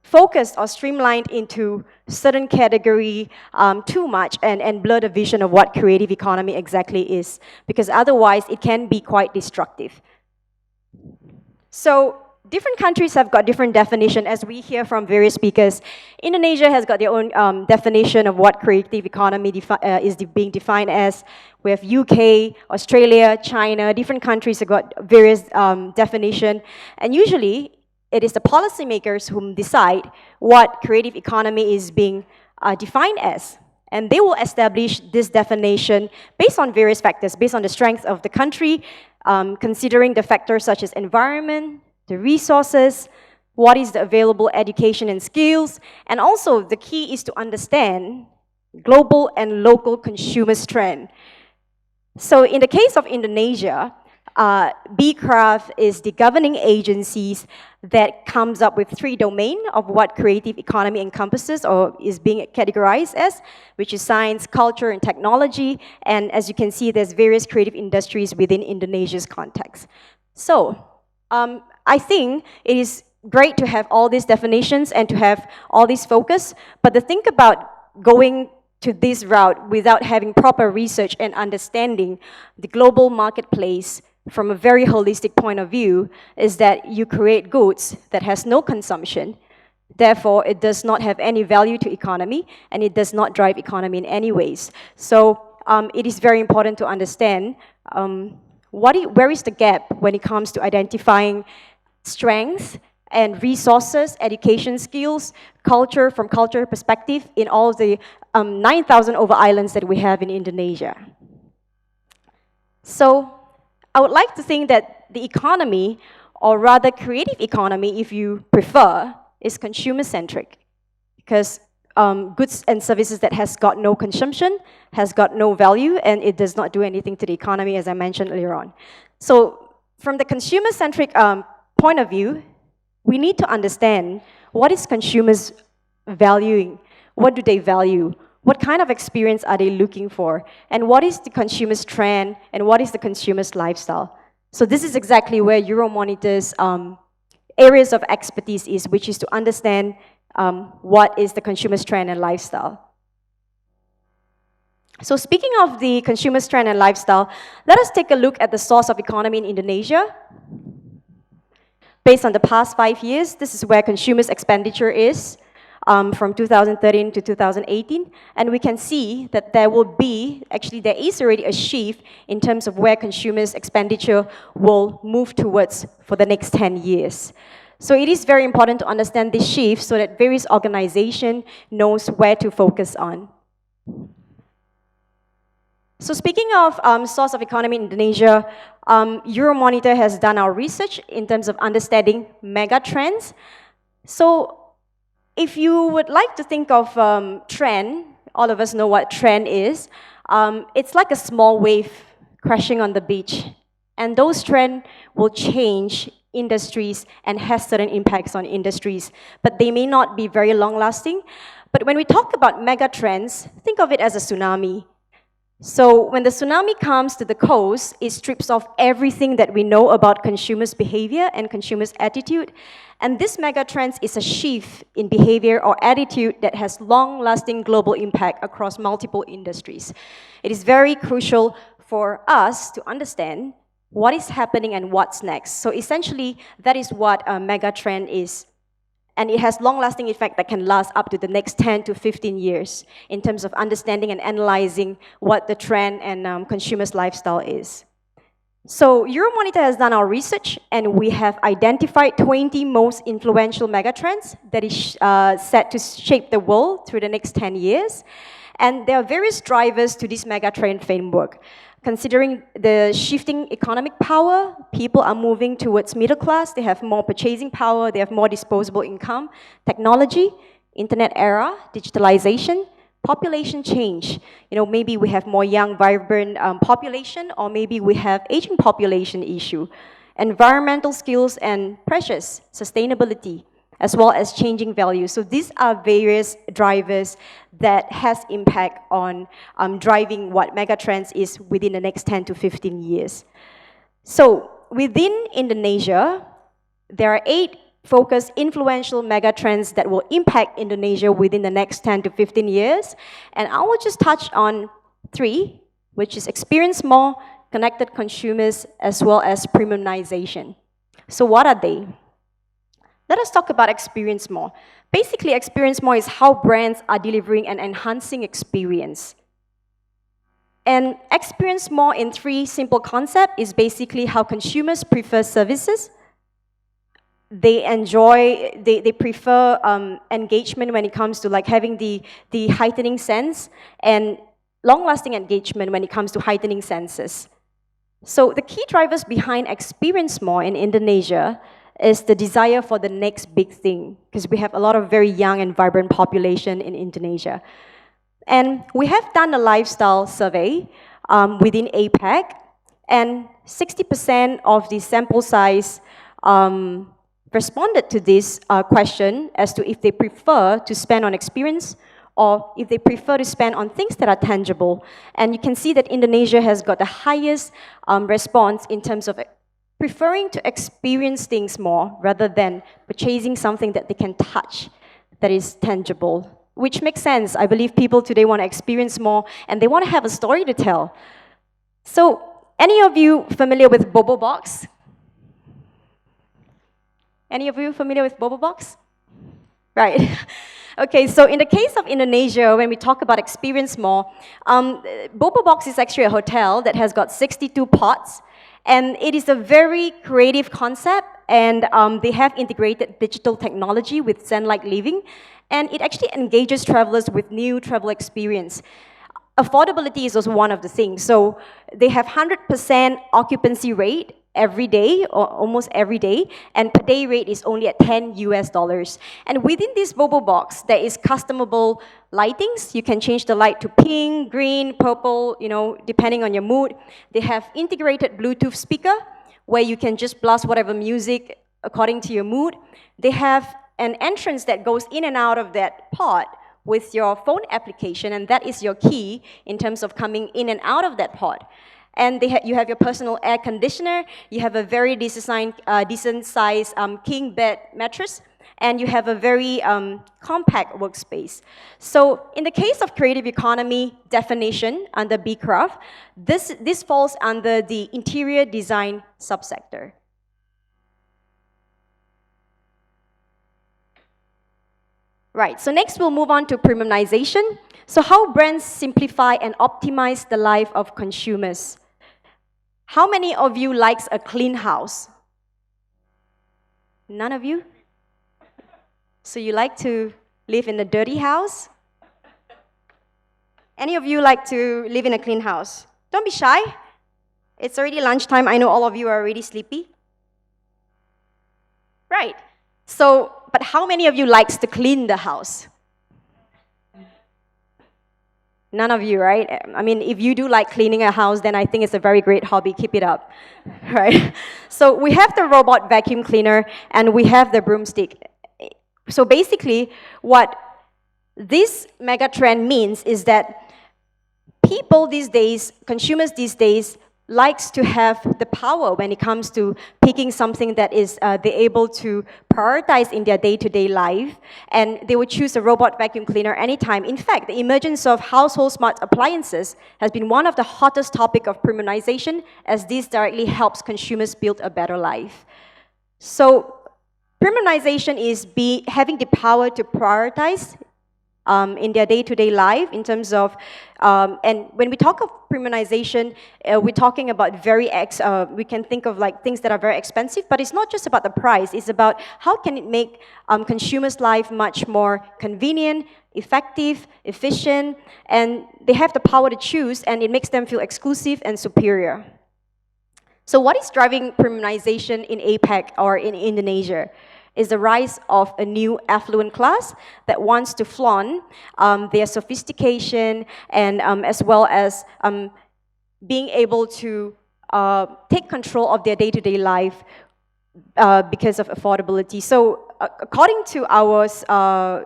focused or streamlined into certain category too much and blur the vision of what creative economy exactly is, because otherwise it can be quite destructive. So different countries have got different definition, as we hear from various speakers. Indonesia has got their own definition of what creative economy is being defined as. We have UK, Australia, China, different countries have got various definition, and usually it is the policymakers who decide what creative economy is being defined as. And they will establish this definition based on various factors, based on the strength of the country, considering the factors such as environment, the resources, what is the available education and skills, and also the key is to understand global and local consumers' trend. So in the case of Indonesia, BCRAF is the governing agencies that comes up with 3 domains of what creative economy encompasses or is being categorized as, which is science, culture, and technology. And as you can see, there's various creative industries within Indonesia's context. So I think it is great to have all these definitions and to have all this focus, but the thing about going to this route without having proper research and understanding the global marketplace from a very holistic point of view is that you create goods that has no consumption. Therefore, it does not have any value to economy, and it does not drive economy in any ways. So it is very important to understand where is the gap when it comes to identifying strengths and resources, education skills, culture from culture perspective in all the 9,000 over islands that we have in Indonesia. So I would like to think that the economy, or rather creative economy if you prefer, is consumer-centric, because goods and services that has got no consumption, has got no value, and it does not do anything to the economy, as I mentioned earlier on. So from the consumer-centric point of view, we need to understand what is consumers valuing, what do they value, what kind of experience are they looking for, and what is the consumer's trend, and what is the consumer's lifestyle. So this is exactly where Euromonitor's areas of expertise is, which is to understand what is the consumer's trend and lifestyle. So speaking of the consumer's trend and lifestyle, let us take a look at the source of economy in Indonesia. Based on the past 5 years, this is where consumers' expenditure is from 2013 to 2018. And we can see that there is already a shift in terms of where consumers' expenditure will move towards for the next 10 years. So it is very important to understand this shift so that various organizations knows where to focus on. So speaking of source of economy in Indonesia, Euromonitor has done our research in terms of understanding mega trends. So if you would like to think of trend, all of us know what trend is. It's like a small wave crashing on the beach. And those trends will change industries and has certain impacts on industries, but they may not be very long-lasting. But when we talk about mega trends, think of it as a tsunami. So when the tsunami comes to the coast, it strips off everything that we know about consumers' behavior and consumers' attitude. And this mega trend is a shift in behavior or attitude that has long-lasting global impact across multiple industries. It is very crucial for us to understand what is happening and what's next. So essentially, that is what a mega trend is. And it has long-lasting effect that can last up to the next 10 to 15 years in terms of understanding and analyzing what the trend and consumers' lifestyle is. So Euromonitor has done our research, and we have identified 20 most influential megatrends that is set to shape the world through the next 10 years. And there are various drivers to this megatrend framework. Considering the shifting economic power, people are moving towards middle class, they have more purchasing power, they have more disposable income, technology, internet era, digitalization, population change. You know, maybe we have more young, vibrant population, or maybe we have aging population issue. Environmental skills and pressures, sustainability, as well as changing values. So these are various drivers that has impact on driving what megatrends is within the next 10 to 15 years. So within Indonesia, there are 8 focused influential megatrends that will impact Indonesia within the next 10 to 15 years. And I will just touch on 3, which is experience more, connected consumers, as well as premiumization. So what are they? Let us talk about experience more. Basically, experience more is how brands are delivering an enhancing experience. And experience more in 3 simple concepts is basically how consumers prefer services. They prefer engagement when it comes to like having the heightening sense, and long-lasting engagement when it comes to heightening senses. So the key drivers behind experience more in Indonesia is the desire for the next big thing, because we have a lot of very young and vibrant population in Indonesia. And we have done a lifestyle survey within APAC, and 60% of the sample size responded to this question as to if they prefer to spend on experience or if they prefer to spend on things that are tangible. And you can see that Indonesia has got the highest response in terms of preferring to experience things more rather than purchasing something that they can touch, that is tangible. Which makes sense. I believe people today want to experience more and they want to have a story to tell. So, any of you familiar with Bobo Box? Any of you familiar with Bobo Box? Right. Okay, so in the case of Indonesia, when we talk about experience more, Bobo Box is actually a hotel that has got 62 pods. And it is a very creative concept, and they have integrated digital technology with Zen-like living, and it actually engages travelers with new travel experience. Affordability is also one of the things. So they have 100% occupancy rate every day, or almost every day, and per day rate is only at $10. And within this Bobo Box, there is customable lightings. You can change the light to pink, green, purple, you know, depending on your mood. They have integrated Bluetooth speaker, where you can just blast whatever music according to your mood. They have an entrance that goes in and out of that pod with your phone application, and that is your key in terms of coming in and out of that pod. And you have your personal air conditioner, you have a very decent size king bed mattress, and you have a very compact workspace. So in the case of creative economy definition under BCraft, this falls under the interior design subsector. Right, so next we'll move on to premiumization. So how brands simplify and optimize the life of consumers. How many of you likes a clean house? None of you? So you like to live in a dirty house? Any of you like to live in a clean house? Don't be shy. It's already lunchtime. I know all of you are already sleepy. Right. So, but how many of you likes to clean the house? None of you, right? I mean, if you do like cleaning a house, then I think it's a very great hobby. Keep it up, right? So we have the robot vacuum cleaner and we have the broomstick. So basically, what this mega trend means is that people these days, consumers these days, likes to have the power when it comes to picking something that is they're able to prioritize in their day-to-day life, and they would choose a robot vacuum cleaner anytime. In fact, the emergence of household smart appliances has been one of the hottest topics of premiumization, as this directly helps consumers build a better life. So premiumization is having the power to prioritize in their day-to-day life in terms of, and when we talk of premiumization, we're talking about we can think of like things that are very expensive, but it's not just about the price, it's about how can it make consumers' life much more convenient, effective, efficient, and they have the power to choose, and it makes them feel exclusive and superior. So what is driving premiumization in APAC or in Indonesia? Is the rise of a new affluent class that wants to flaunt their sophistication and as well as being able to take control of their day-to-day life because of affordability. So according to our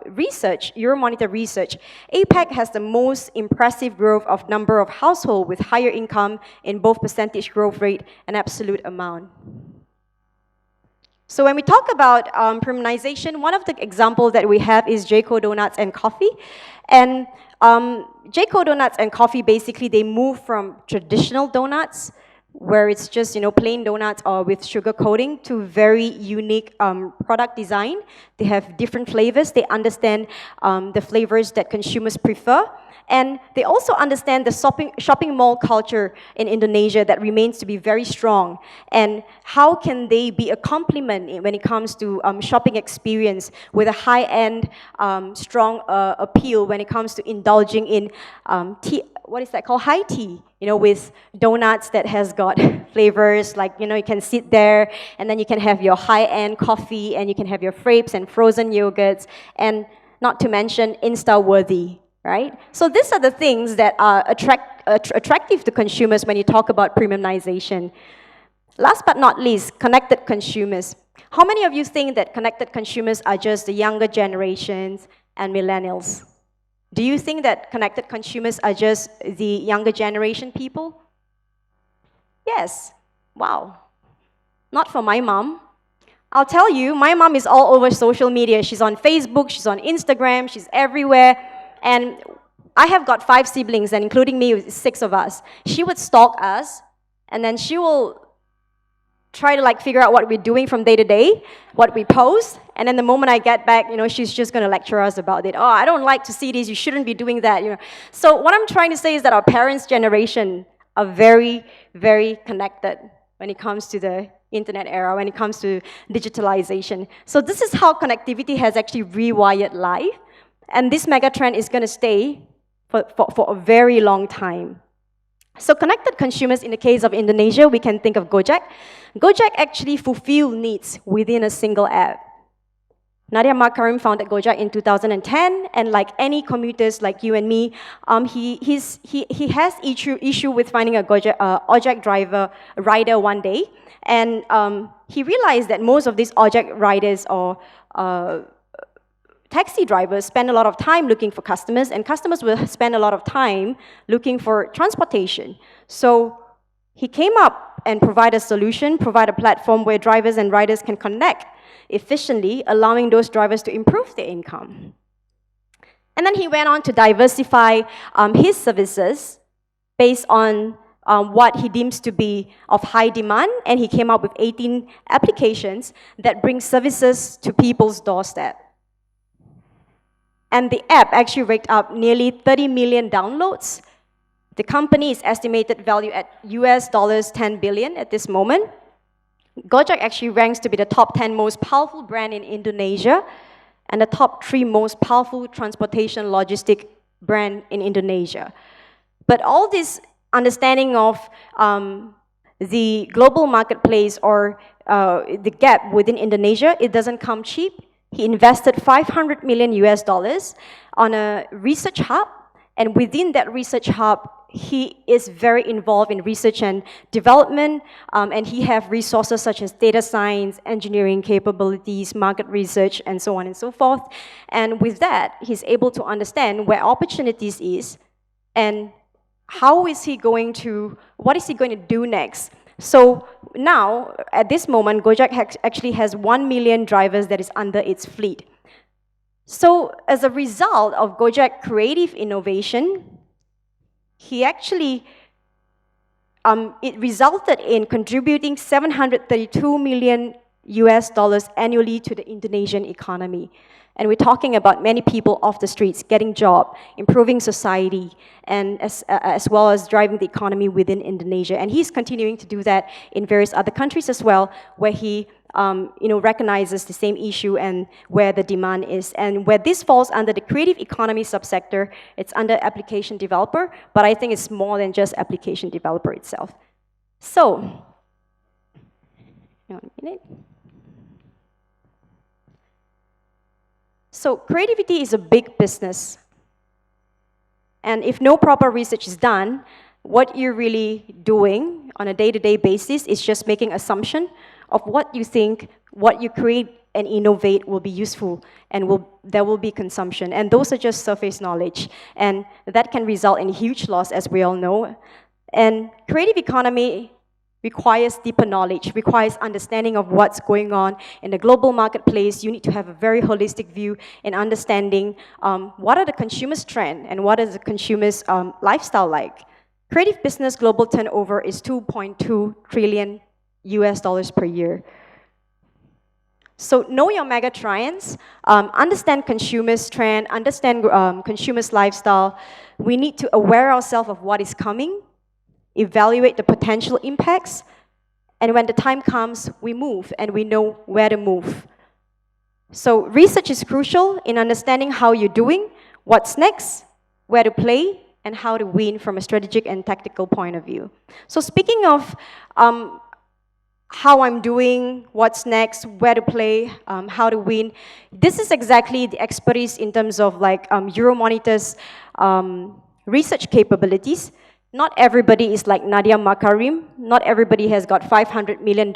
research, Euromonitor research, APAC has the most impressive growth of number of households with higher income in both percentage growth rate and absolute amount. So when we talk about premiumization, one of the examples that we have is Jco Donuts and Coffee. And Jco Donuts and Coffee, basically, they move from traditional donuts, where it's just, plain donuts or with sugar coating, to very unique product design. They have different flavors. They understand the flavors that consumers prefer. And they also understand the shopping mall culture in Indonesia that remains to be very strong. And how can they be a complement when it comes to shopping experience with a high-end, strong appeal when it comes to indulging in tea, what is that called? High tea, with donuts that has got flavors like, you can sit there and then you can have your high-end coffee and you can have your frappes and frozen yogurts, and not to mention Insta-worthy. Right? So these are the things that are attractive to consumers when you talk about premiumization. Last but not least, connected consumers. How many of you think that connected consumers are just the younger generations and millennials? Do you think that connected consumers are just the younger generation people? Yes. Wow. Not for my mom. I'll tell you, my mom is all over social media. She's on Facebook, she's on Instagram, she's everywhere. And I have got 5 siblings, and including me, 6 of us. She would stalk us, and then she will try to figure out what we're doing from day to day, what we post, and then the moment I get back, she's just going to lecture us about it. Oh, I don't like to see this, you shouldn't be doing that. So what I'm trying to say is that our parents' generation are very, very connected when it comes to the internet era, when it comes to digitalization. So this is how connectivity has actually rewired life. And this mega trend is going to stay for a very long time. So connected consumers, in the case of Indonesia, we can think of Gojek. Gojek actually fulfill needs within a single app. Nadia Makarim founded Gojek in 2010, and like any commuters like you and me, he has issue with finding a Gojek rider one day, and he realized that most of these Gojek riders or taxi drivers spend a lot of time looking for customers, and customers will spend a lot of time looking for transportation. So he came up and provide a solution, provide a platform where drivers and riders can connect efficiently, allowing those drivers to improve their income. And then he went on to diversify his services based on what he deems to be of high demand, and he came up with 18 applications that bring services to people's doorstep. And the app actually raked up nearly 30 million downloads. The company is estimated value at US dollars 10 billion at this moment. Gojek actually ranks to be the top 10 most powerful brand in Indonesia and the top 3 most powerful transportation logistic brand in Indonesia. But all this understanding of the global marketplace or the gap within Indonesia, it doesn't come cheap. He invested 500 million US dollars on a research hub And within that research hub, he is very involved in research and development, and he has resources such as data science, engineering capabilities, market research, and so on and so forth. And with that, he's able to understand where opportunities is and what is he going to do next. So now, at this moment, Gadjah actually has 1 million drivers that is under its fleet. So as a result of Gadjah creative innovation, he actually, it resulted in contributing $732 million annually to the Indonesian economy. And we're talking about many people off the streets getting job, improving society, and as well as driving the economy within Indonesia. And he's continuing to do that in various other countries as well, where he recognizes the same issue and where the demand is. And where this falls under the creative economy subsector, it's under application developer, but I think it's more than just application developer itself. So, hang on a minute. So creativity is a big business. And if no proper research is done, what you're really doing on a day-to-day basis is just making assumption of what you think, what you create and innovate will be useful, and there will be consumption. And those are just surface knowledge. And that can result in huge loss, as we all know. And creative economy requires deeper knowledge, requires understanding of what's going on in the global marketplace. You need to have a very holistic view in understanding what are the consumers' trend and what is the consumers' lifestyle like. Creative business global turnover is $2.2 trillion per year. So know your mega trends, understand consumers' trend, understand consumers' lifestyle. We need to aware ourselves of what is coming, evaluate the potential impacts, and when the time comes, we move and we know where to move. So research is crucial in understanding how you're doing, what's next, where to play, and how to win from a strategic and tactical point of view. So speaking of how I'm doing, what's next, where to play, how to win, this is exactly the expertise in terms of like Euromonitor's research capabilities. Not everybody is like Nadia Makarim. Not everybody has got $500 million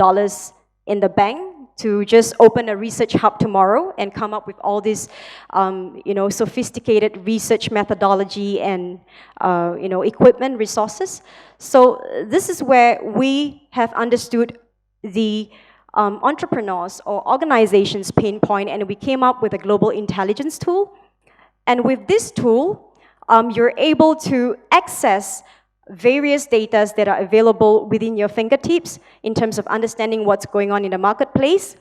in the bank to just open a research hub tomorrow and come up with all this, sophisticated research methodology and, equipment resources. So this is where we have understood the entrepreneurs or organizations' pain point, and we came up with a global intelligence tool. And with this tool, you're able to access various data that are available within your fingertips in terms of understanding what's going on in the marketplace.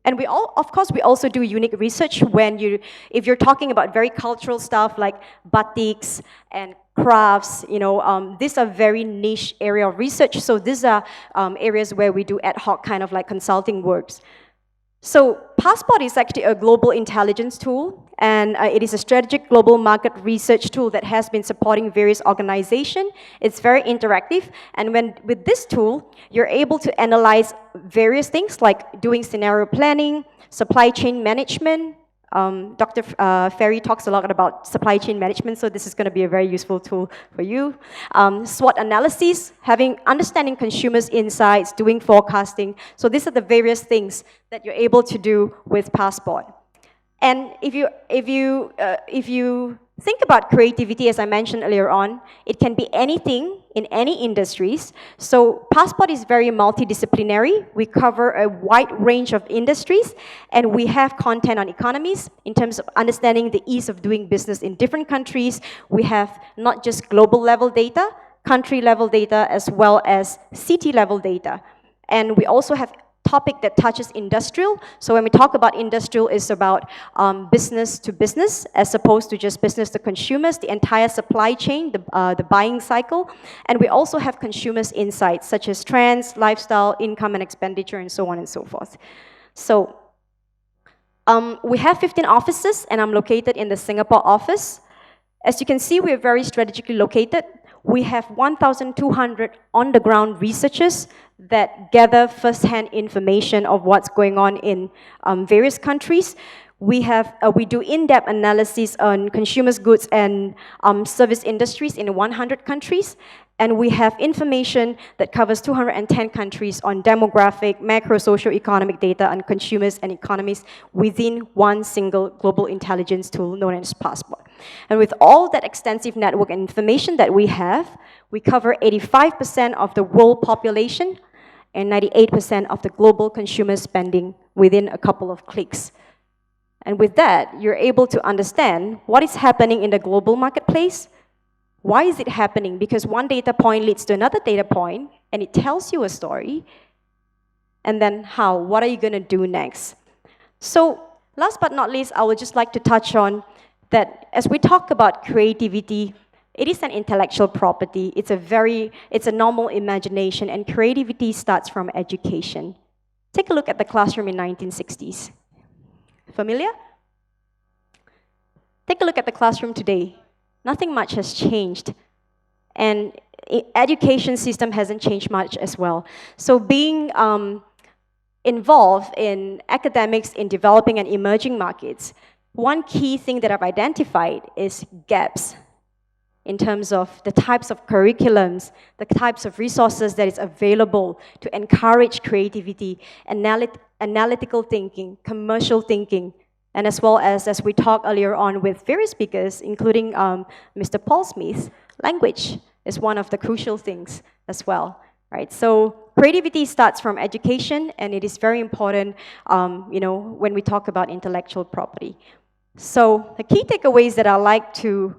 And we also do unique research if you're talking about very cultural stuff like batiks and crafts, these are very niche area of research. So these are areas where we do ad hoc kind of like consulting works. So Passport is actually a global intelligence tool, and it is a strategic global market research tool that has been supporting various organizations. It's very interactive, and with this tool, you're able to analyze various things like doing scenario planning, supply chain management. Dr. Ferry talks a lot about supply chain management, so this is going to be a very useful tool for you. SWOT analysis, understanding consumers' insights, doing forecasting. So these are the various things that you're able to do with Passport. And if you think about creativity, as I mentioned earlier on, it can be anything in any industries. So Passport is very multidisciplinary. We cover a wide range of industries, and we have content on economies in terms of understanding the ease of doing business in different countries. We have not just global level data, country level data, as well as city level data. And we also have topic that touches industrial. So when we talk about industrial, it's about business to business as opposed to just business to consumers, the entire supply chain, the buying cycle. And we also have consumers' insights such as trends, lifestyle, income and expenditure, and so on and so forth. So we have 15 offices, and I'm located in the Singapore office. As you can see, we're very strategically located. We have 1,200 on-the-ground researchers that gather first-hand information of what's going on in various countries. We do in-depth analysis on consumers' goods and service industries in 100 countries. And we have information that covers 210 countries on demographic, macro, socio-economic data on consumers and economies within one single global intelligence tool known as Passport. And with all that extensive network and information that we have, we cover 85% of the world population and 98% of the global consumer spending within a couple of clicks. And with that, you're able to understand what is happening in the global marketplace. Why is it happening? Because one data point leads to another data point, and it tells you a story. And then how? What are you going to do next? So last but not least, I would just like to touch on that as we talk about creativity, it is an intellectual property. It's a normal imagination, and creativity starts from education. Take a look at the classroom in 1960s. Familiar? Take a look at the classroom today. Nothing much has changed. And education system hasn't changed much as well. So being involved in academics in developing and emerging markets, one key thing that I've identified is gaps in terms of the types of curriculums, the types of resources that is available to encourage creativity, analytical thinking, commercial thinking, and as well as we talked earlier on with various speakers, including Mr. Paul Smith, language is one of the crucial things as well, right? So creativity starts from education, and it is very important, when we talk about intellectual property. So the key takeaways that I like to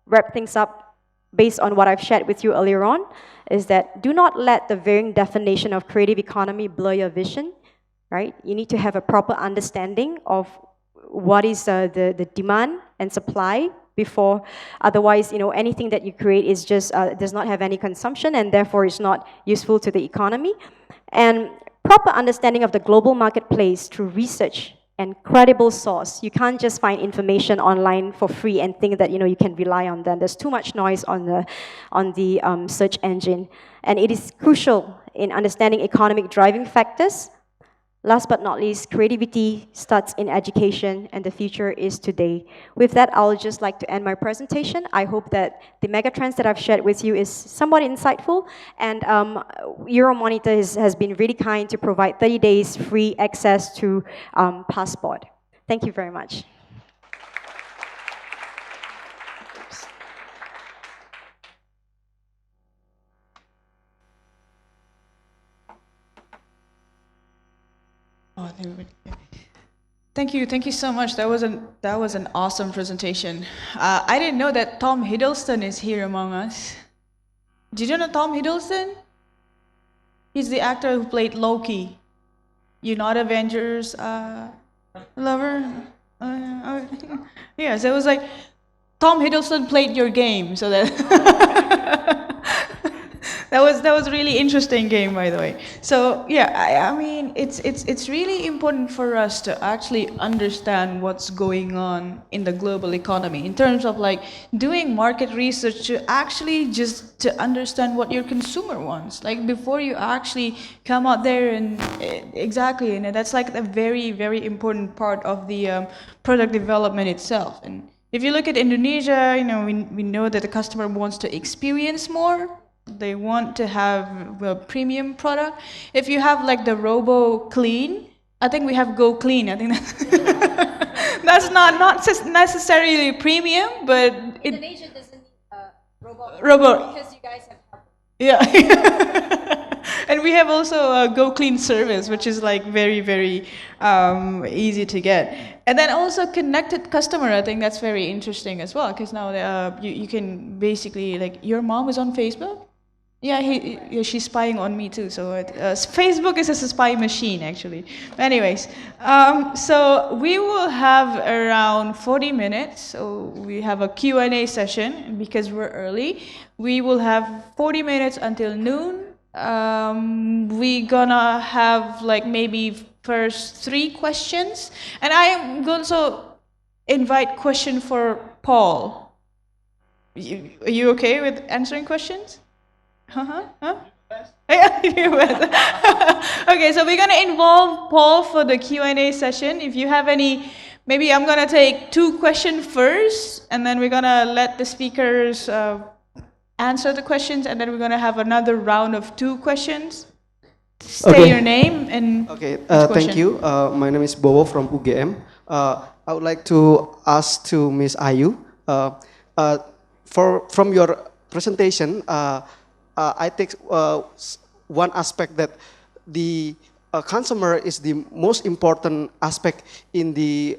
wrap things up based on what I've shared with you earlier on is that do not let the varying definition of creative economy blur your vision. Right? You need to have a proper understanding of what is the demand and supply before, otherwise, anything that you create is just does not have any consumption and therefore is not useful to the economy. And proper understanding of the global marketplace through research and credible source. You can't just find information online for free and think that you can rely on them. There's too much noise on the search engine, and it is crucial in understanding economic driving factors. Last but not least, creativity starts in education, and the future is today. With that, I'll just like to end my presentation. I hope that the megatrends that I've shared with you is somewhat insightful, and Euromonitor has been really kind to provide 30 days free access to Passport. Thank you very much. Oh, thank you so much. That was an awesome presentation. I didn't know that Tom Hiddleston is here among us. Did you know Tom Hiddleston? He's the actor who played Loki. You're not Avengers lover? Yeah, so it was like Tom Hiddleston played your game, so that that was a really interesting game, by the way. So yeah, I mean, it's really important for us to actually understand what's going on in the global economy in terms of like doing market research to actually just to understand what your consumer wants, like before you actually come out there and exactly, and that's like a very, very important part of the product development itself. And if you look at Indonesia, we know that the customer wants to experience more. They want to have a premium product. If you have like the Robo Clean, I think we have Go Clean. I think that's not necessarily premium, but Indonesia doesn't need Robo because you guys have. Yeah. And we have also a Go Clean service, which is like very, very easy to get. And then also connected customer, I think that's very interesting as well, because now you can basically, like, your mom is on Facebook? Yeah, she's spying on me too. So Facebook is a spy machine, actually. Anyways, so we will have around 40 minutes. So we have a Q&A session because we're early. We will have 40 minutes until noon. We're gonna have like maybe first 3 questions, and I am going to invite question for Paul. Are you okay with answering questions? Huh? Okay, so we're gonna involve Paul for the Q&A session. If you have any, maybe I'm gonna take 2 questions first, and then we're gonna let the speakers answer the questions, and then we're gonna have another round of 2 questions. Say your name and Thank you. My name is Bowo from UGM. I would like to ask to Ms. Ayu, from your presentation, I take one aspect that the consumer is the most important aspect in the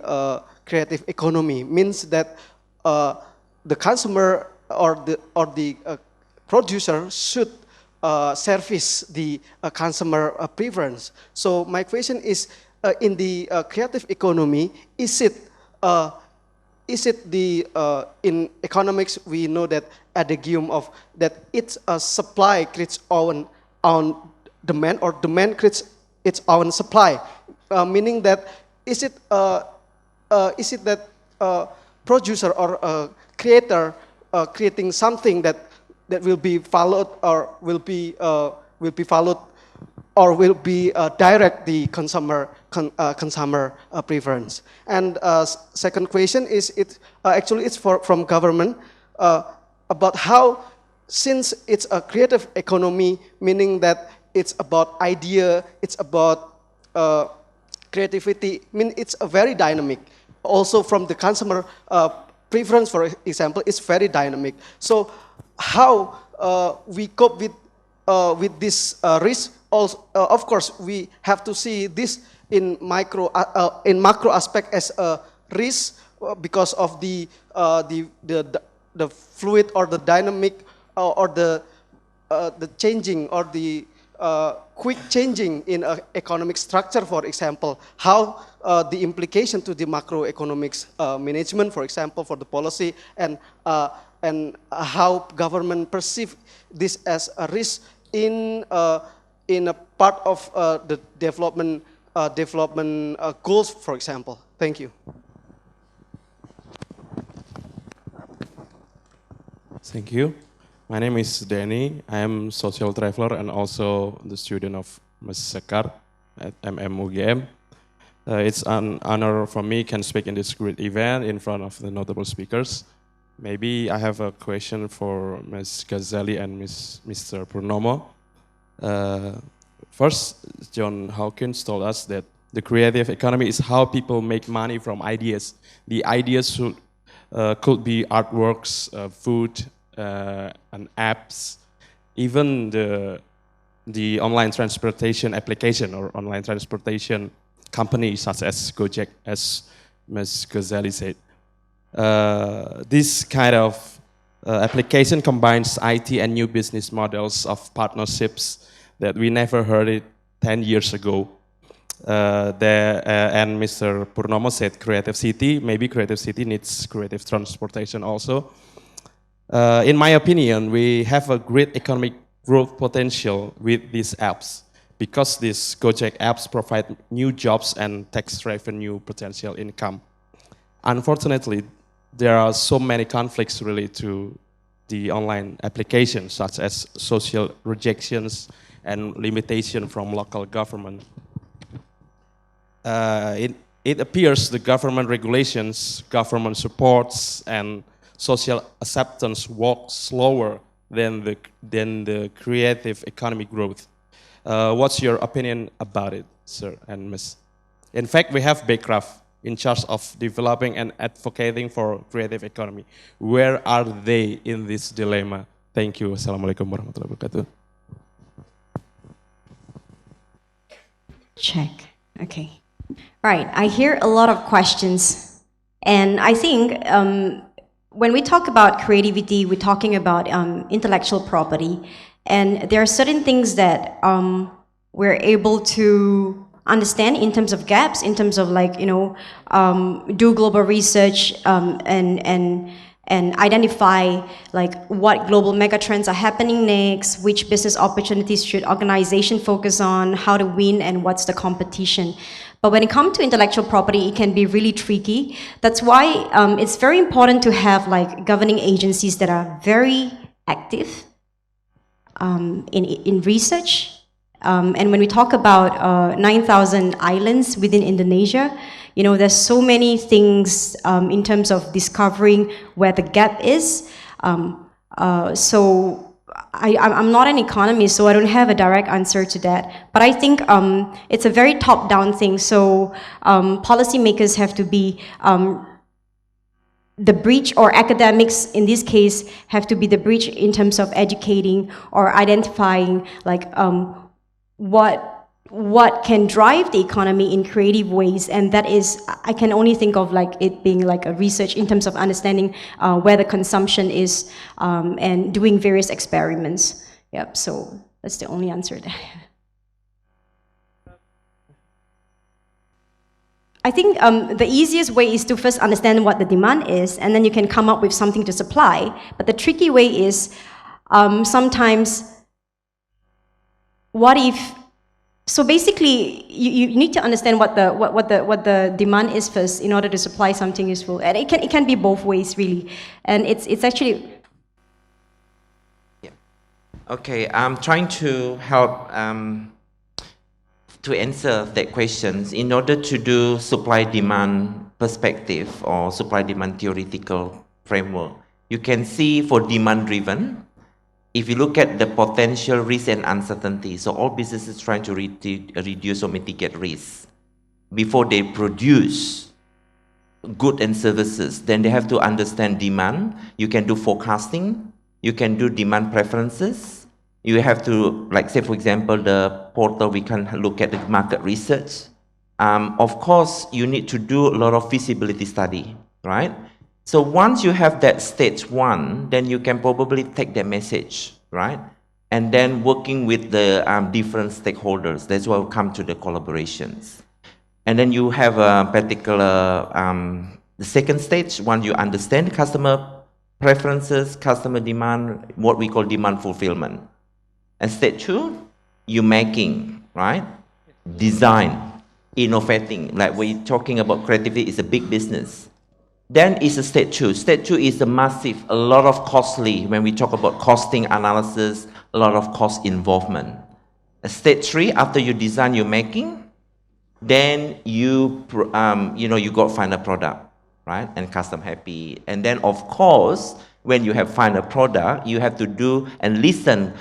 creative economy. Means that the consumer or the producer should service the consumer preference. So my question is, in the creative economy, is it the in economics we know that adagium of that it's a supply creates own demand, or demand creates its own supply, meaning that is it that producer or creator creating something that will be followed or will be followed or will be direct the consumer preference. And second question is actually it's from government about how, since it's a creative economy, meaning that it's about idea, it's about creativity, I mean it's a very dynamic. Also from the consumer preference, for example, is very dynamic. So how we cope with this risk? Also, of course, we have to see this in macro aspect as a risk because of the fluid or the dynamic or the changing or the quick changing in economic structure, for example, how the implication to the macroeconomics management, for example, for the policy, and how government perceive this as a risk in a part of the development goals, for example. Thank you. Thank you. My name is Danny. I am social traveler and also the student of Ms. Sekar at UGM. It's an honor for me can speak in this great event in front of the notable speakers. Maybe I have a question for Ms. Gozali and Mr. Purnomo. First, John Hawkins told us that the creative economy is how people make money from ideas. The ideas could be artworks, food, and apps, even the online transportation application or online transportation company such as Gojek, as Ms. Gozali said. This kind of application combines IT and new business models of partnerships that we never heard it 10 years ago. And Mr. Purnomo said creative city, maybe creative city needs creative transportation also. In my opinion, we have a great economic growth potential with these apps because these Gojek apps provide new jobs and tax revenue potential income. Unfortunately, there are so many conflicts related to the online applications, such as social rejections and limitation from local government. It appears the government regulations, government supports, and social acceptance walk slower than the creative economic growth. What's your opinion about it, sir and miss? In fact, we have Backcraft in charge of developing and advocating for creative economy. Where are they in this dilemma? Thank you. Assalamualaikum warahmatullahi wabarakatuh. Check. Okay. Right. I hear a lot of questions. And I think when we talk about creativity, we're talking about intellectual property. And there are certain things that we're able to understand in terms of gaps, in terms of like, do global research and identify like what global megatrends are happening next, which business opportunities should organization focus on, how to win, and what's the competition. But when it comes to intellectual property, it can be really tricky. That's why it's very important to have like governing agencies that are very active in research. And when we talk about 9,000 islands within Indonesia, you know, there's so many things in terms of discovering where the gap is. So I'm not an economist, so I don't have a direct answer to that. But I think it's a very top-down thing. So policymakers have to be the bridge, or academics in this case have to be the bridge in terms of educating or identifying like what can drive the economy in creative ways. And that is, I can only think of like it being like a research in terms of understanding where the consumption is and doing various experiments. Yep, so that's the only answer that I have. I think the easiest way is to first understand what the demand is, and then you can come up with something to supply. But the tricky way is sometimes, what if? So basically, you need to understand what the demand is first in order to supply something useful, and it can be both ways really, and it's actually. Yeah. Okay, I'm trying to help. To answer that questions, in order to do supply-demand perspective or supply-demand theoretical framework, you can see for demand-driven, if you look at the potential risk and uncertainty, so all businesses trying to reduce or mitigate risk before they produce goods and services, then they have to understand demand. You can do forecasting, you can do demand preferences. You have to, like say for example, the portal, we can look at the market research. Of course, you need to do a lot of feasibility study, right? So once you have that stage one, then you can probably take the message, right? And then working with the different stakeholders, that's why we come to the collaborations. And then you have a particular, the second stage, once you understand customer preferences, customer demand, what we call demand fulfillment. And stage two, you making, right? Design, innovating. Like we're talking about creativity, is a big business. Then is a stage two. Stage two is a massive, a lot of costly, when we talk about costing analysis, a lot of cost involvement. Stage three, after you design your making, then you, you got final product, right? And custom happy. And then of course, when you have final product, you have to do and listen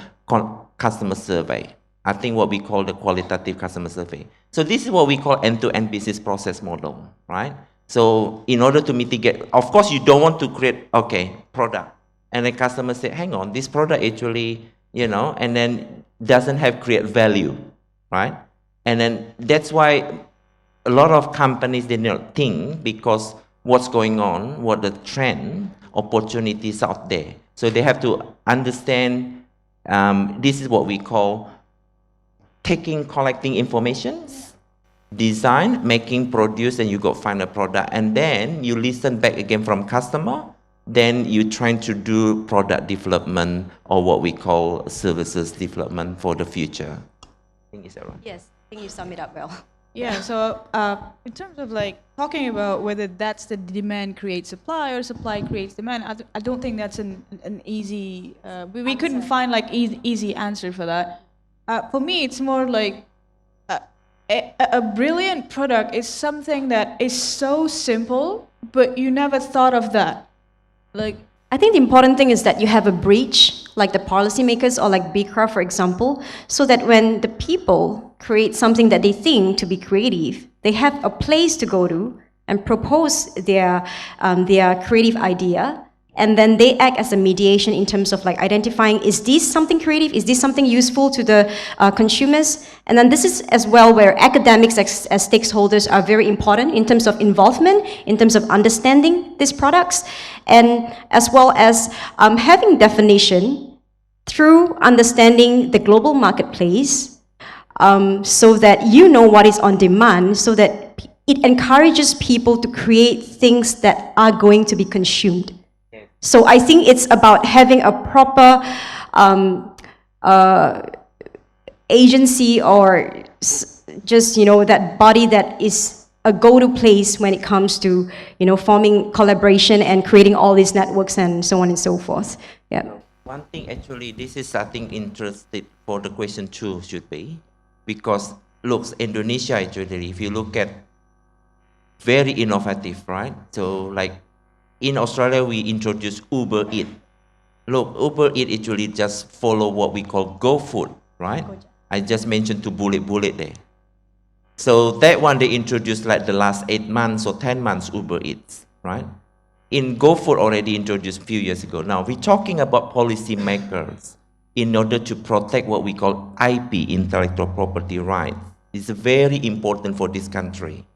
customer survey. I think what we call the qualitative customer survey. So this is what we call end-to-end business process model, right? So in order to mitigate, of course you don't want to create, okay, product. And the customer say, hang on, this product actually, and then doesn't have create value, right? And then that's why a lot of companies, they don't think because what's going on, what the trend, opportunities out there. So they have to understand. This is what we call collecting information, design, making, produce, and you got final product. And then you listen back again from customer, then you're trying to do product development or what we call services development for the future. I think is that right? Yes, I think you sum it up well. Yeah, so in terms of like talking about whether that's the demand creates supply or supply creates demand, I don't think that's an easy, we couldn't find like easy answer for that. For me, it's more like a brilliant product is something that is so simple, but you never thought of that. Like, I think the important thing is that you have a bridge, like the policymakers or like BICRA, for example, so that when the people create something that they think to be creative, they have a place to go to and propose their creative idea, and then they act as a mediation in terms of like identifying, is this something creative? Is this something useful to the consumers? And then this is as well where academics as stakeholders are very important in terms of involvement, in terms of understanding these products, and as well as having definition through understanding the global marketplace, so that you know what is on demand, so that it encourages people to create things that are going to be consumed. So I think it's about having a proper agency, or just, that body that is a go-to place when it comes to, forming collaboration and creating all these networks and so on and so forth. Yeah. One thing actually, this is I think interesting for the question 2 should be, because looks Indonesia actually, if you look at very innovative, right? So like in Australia, we introduced Uber Eats. Look, Uber Eats actually just follow what we call GoFood, right? I just mentioned to bullet there. So that one they introduced like the last 8 months or 10 months Uber Eats, right? In GoFood already introduced a few years ago. Now we're talking about policy makers in order to protect what we call IP, intellectual property rights. It's very important for this country.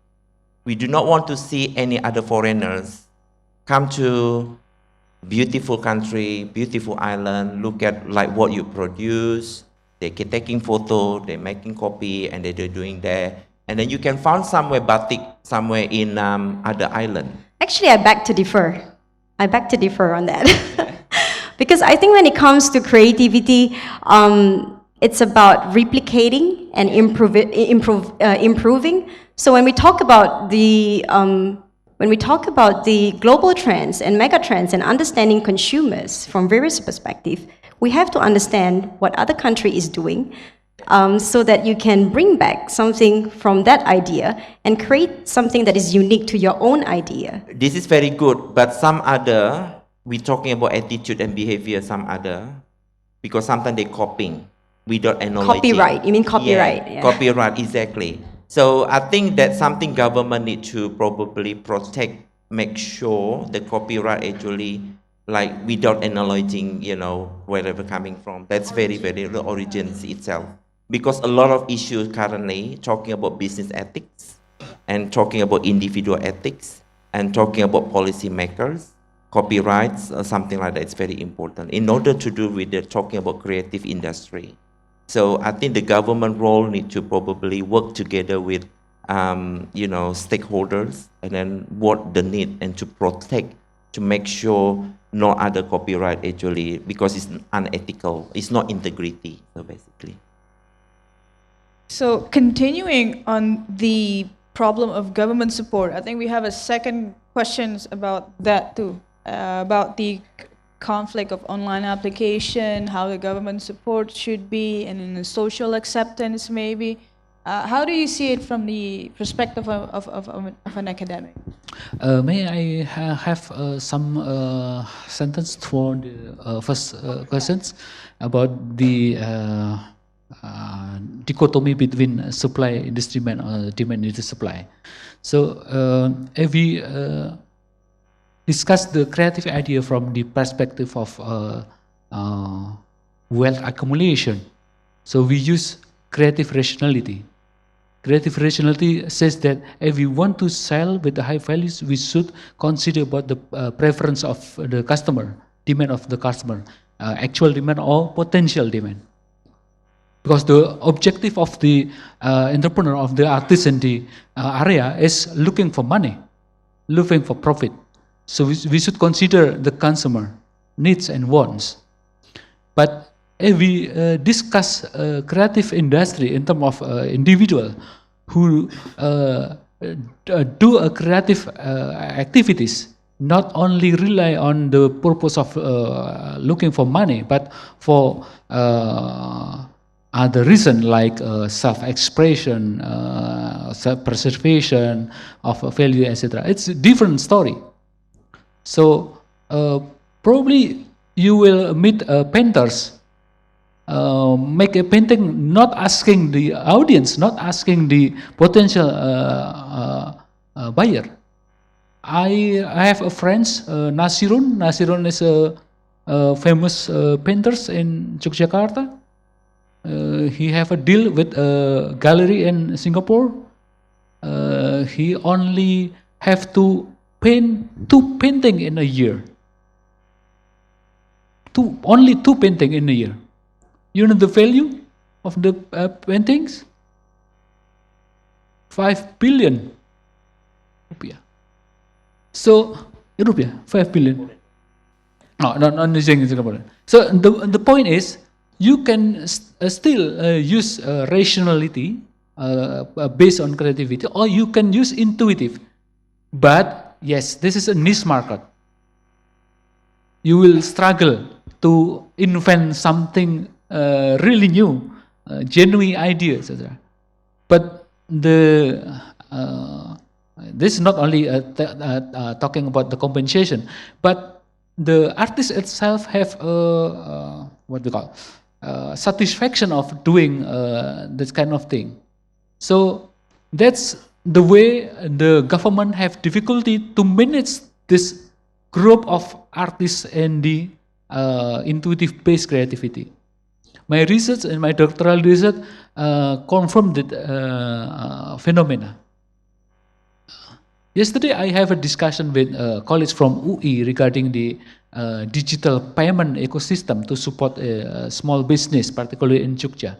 We do not want to see any other foreigners come to beautiful country, beautiful island, look at like what you produce, they're taking photo, they're making copy, and they're doing that. And then you can find somewhere batik, somewhere in other island. Actually, I beg to differ. I beg to differ on that. Because I think when it comes to creativity, it's about replicating and improving. So when we talk about the global trends and mega trends and understanding consumers from various perspectives, we have to understand what other country is doing, so that you can bring back something from that idea and create something that is unique to your own idea. This is very good, but some other, we're talking about attitude and behavior, some other, because sometimes they're copying without acknowledging. Copyright, you mean copyright? Yeah, copyright, exactly. So I think that's something government need to probably protect, make sure the copyright actually, like without acknowledging, you know, wherever coming from. That's very, very the origins itself. Because a lot of issues currently talking about business ethics and talking about individual ethics and talking about policy makers, copyrights, or something like that. It's very important in order to do with the talking about creative industry. So I think the government role need to probably work together with, you know, stakeholders and then what the need and to protect, to make sure no other copyright actually, because it's unethical, it's not integrity, so basically. So continuing on the problem of government support, I think we have a second questions about that too, about the conflict of online application, how the government support should be, and in the social acceptance maybe. How do you see it from the perspective of an academic? May I have some sentence for the first questions about the dichotomy between supply industry demand, demand industry supply. So if we discuss the creative idea from the perspective of wealth accumulation, so we use creative rationality. Creative rationality says that if we want to sell with the high values, we should consider about the preference of the customer, demand of the customer, actual demand or potential demand. Because the objective of the entrepreneur, of the artist in the area is looking for money, looking for profit. So we should consider the consumer needs and wants. But if we discuss creative industry in terms of individual who do creative activities, not only rely on the purpose of looking for money, but for other reason like self-expression, self-preservation of value, etc. It's a different story. So probably you will meet painters make a painting not asking the audience, not asking the potential buyer. I have a friend, Nasirun. Nasirun is a famous painter in Yogyakarta. He have a deal with a gallery in Singapore. He only have to paint 2 paintings in a year. Only 2 paintings in a year. You know the value of the paintings? 5 billion rupiah. So, rupiah, 5 billion. No, not using Singapore. So the point is, you can still use rationality based on creativity, or you can use intuitive. But yes, this is a niche market. You will struggle to invent something really new, genuine ideas, etc. But this is not only talking about the compensation, but the artist itself have what we call satisfaction of doing this kind of thing. So that's the way the government have difficulty to manage this group of artists and the intuitive-based creativity. My research and my doctoral research confirmed that phenomena. Yesterday, I have a discussion with colleagues from UI regarding the digital payment ecosystem to support small business, particularly in Jogja.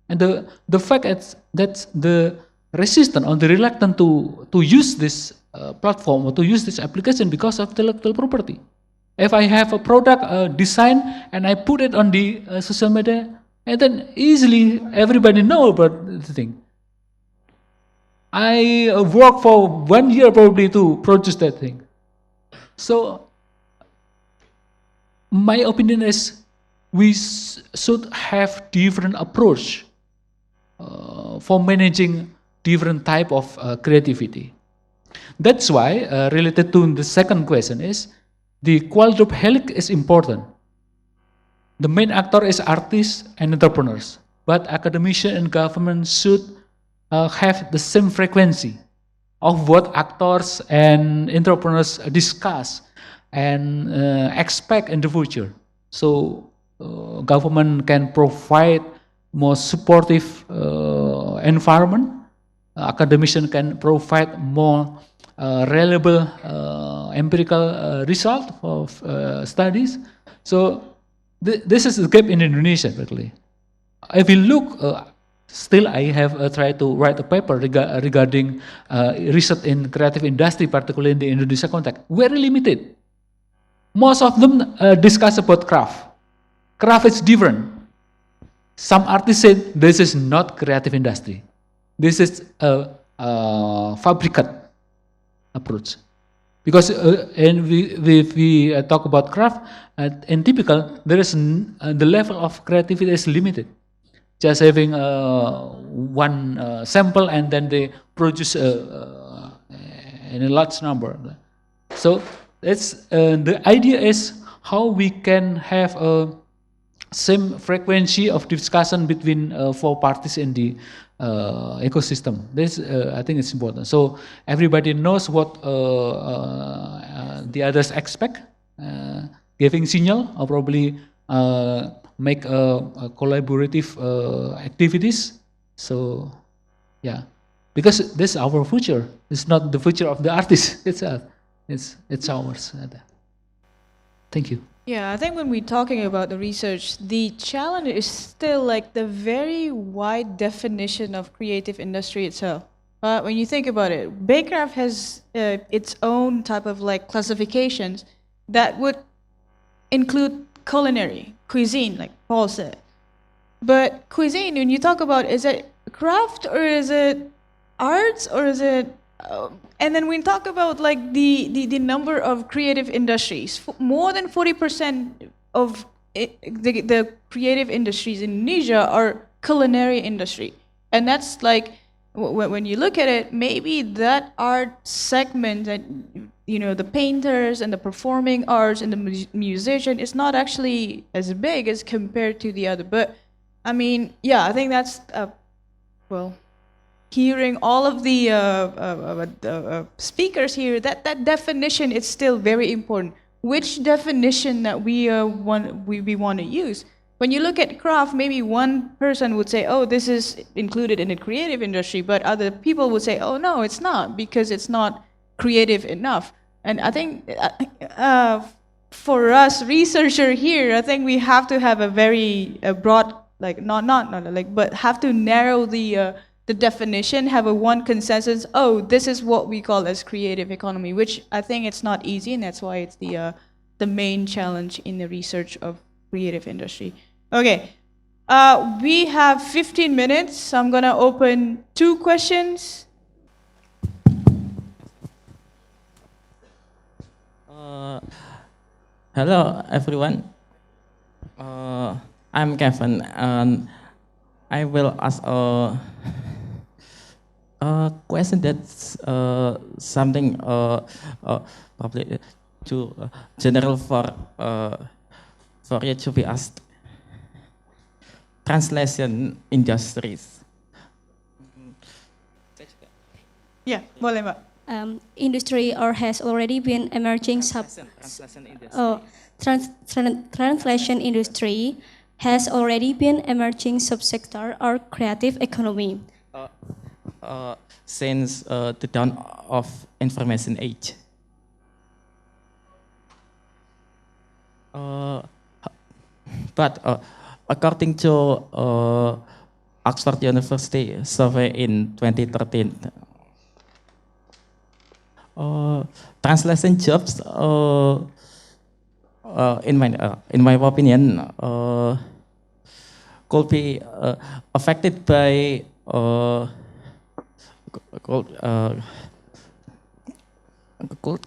And the fact is that the resistant or the reluctant to use this platform or to use this application because of intellectual property. If I have a product design and I put it on the social media, and then easily everybody know about the thing. I work for 1 year probably to produce that thing. So my opinion is we should have different approach for managing different type of creativity. That's why related to the second question is the quadruple helix is important. The main actor is artists and entrepreneurs, but academicians and government should have the same frequency of what actors and entrepreneurs discuss and expect in the future. So government can provide more supportive environment. Academicians can provide more reliable empirical result of studies. So this is the gap in Indonesia, actually. If we look, still I have tried to write a paper regarding research in creative industry, particularly in the Indonesia context. Very limited. Most of them discuss about craft. Craft is different. Some artists say this is not creative industry. This is a fabricate approach. Because and we talk about craft, in typical, there is the level of creativity is limited. Just having one sample and then they produce in a large number. So it's the idea is how we can have a same frequency of discussion between four parties in the ecosystem. This I think it's important. So everybody knows what the others expect, giving signal or probably make a collaborative activities. So yeah, because this is our future. It's not the future of the artist itself. It's ours. Thank you. Yeah, I think when we're talking about the research, the challenge is still like the very wide definition of creative industry itself. When you think about it, Baycraft has its own type of like classifications that would include culinary, cuisine, like Paul said. But cuisine, when you talk about, is it craft or is it arts or is it and then we talk about like the number of creative industries. More than 40% of the creative industries in Indonesia are culinary industry. And that's like, when you look at it, maybe that art segment that, you know, the painters and the performing arts and the musician is not actually as big as compared to the other. But I mean, yeah, I think that's, well, hearing all of the speakers here, that definition is still very important. Which definition that we want to use? When you look at craft, maybe one person would say, oh, this is included in the creative industry, but other people would say, oh, no, it's not, because it's not creative enough. And I think for us researcher here, I think we have to have a very broad, like, not like, but have to narrow the definition, have a one consensus, oh, this is what we call as creative economy, which I think it's not easy, and that's why it's the main challenge in the research of creative industry. Okay, we have 15 minutes, so I'm gonna open 2 questions. Hello, everyone. I'm Kevin, and I will ask a question that's something probably too general for you to be asked. Translation industries. Ya, boleh Mbak. Industry or has already been emerging translation industry has already been emerging subsector or creative economy. Since the dawn of information age. But according to Oxford University survey in 2013, translation jobs, in my opinion, could be affected by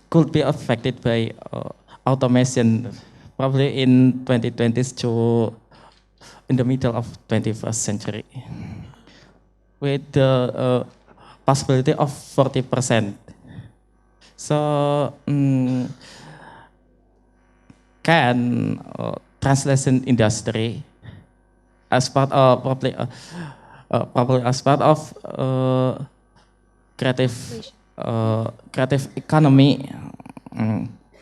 could be affected by automation, probably in 2020s to in the middle of 21st century, with the possibility of 40%. So, can translation industry as part of probably as part of creative economy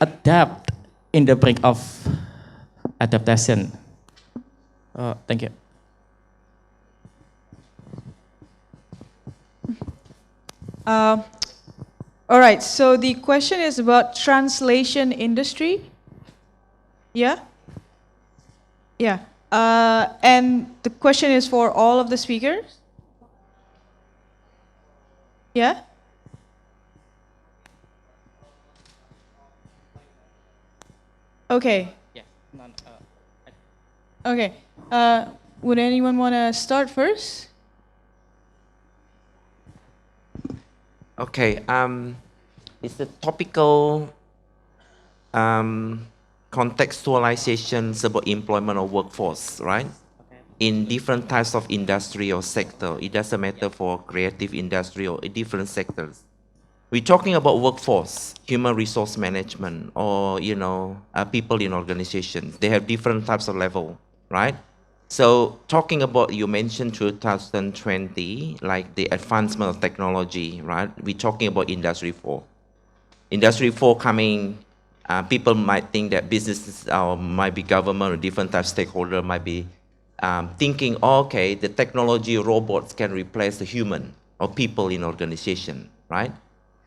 adapt in the brink of adaptation? Thank you. All right, so the question is about translation industry. Yeah? Yeah. And the question is for all of the speakers? Yeah? Okay. Yeah. Okay. Would anyone want to start first? Okay, it's a topical contextualizations about employment of workforce, right? Okay. In different types of industry or sector. It doesn't matter for creative industry or different sectors. We're talking about workforce, human resource management, or people in organizations. They have different types of level, right? So talking about, you mentioned 2020, like the advancement of technology, right? We're talking about Industry 4. Industry 4 coming, people might think that businesses or might be government or different types of stakeholder might be thinking, okay, the technology robots can replace the human or people in organization, right?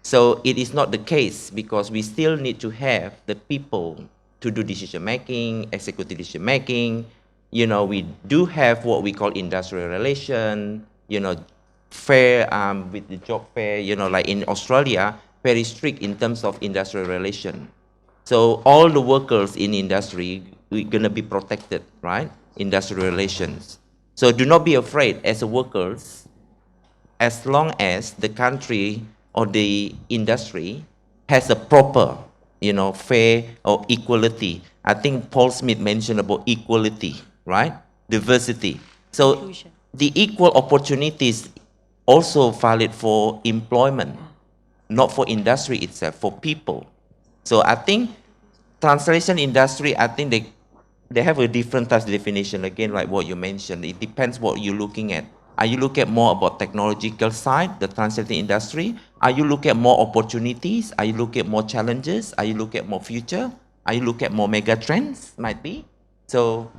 So it is not the case, because we still need to have the people to do decision making, executive decision making. We do have what we call industrial relation, fair with the job fair, like in Australia, very strict in terms of industrial relation. So all the workers in industry, we're gonna be protected, right? Industrial relations. So do not be afraid as a workers, as long as the country or the industry has a proper, fair or equality. I think Paul Smith mentioned about equality, right? Diversity. So Inclusion. the equal opportunities also valid for employment, not for industry itself, for people. So I think translation industry, I think they have a different type of definition, again, like what you mentioned. It depends what you're looking at. Are you looking at more about technological side, the translating industry? Are you looking at more opportunities? Are you looking at more challenges? Are you looking at more future? Are you looking at more mega trends? Might be. So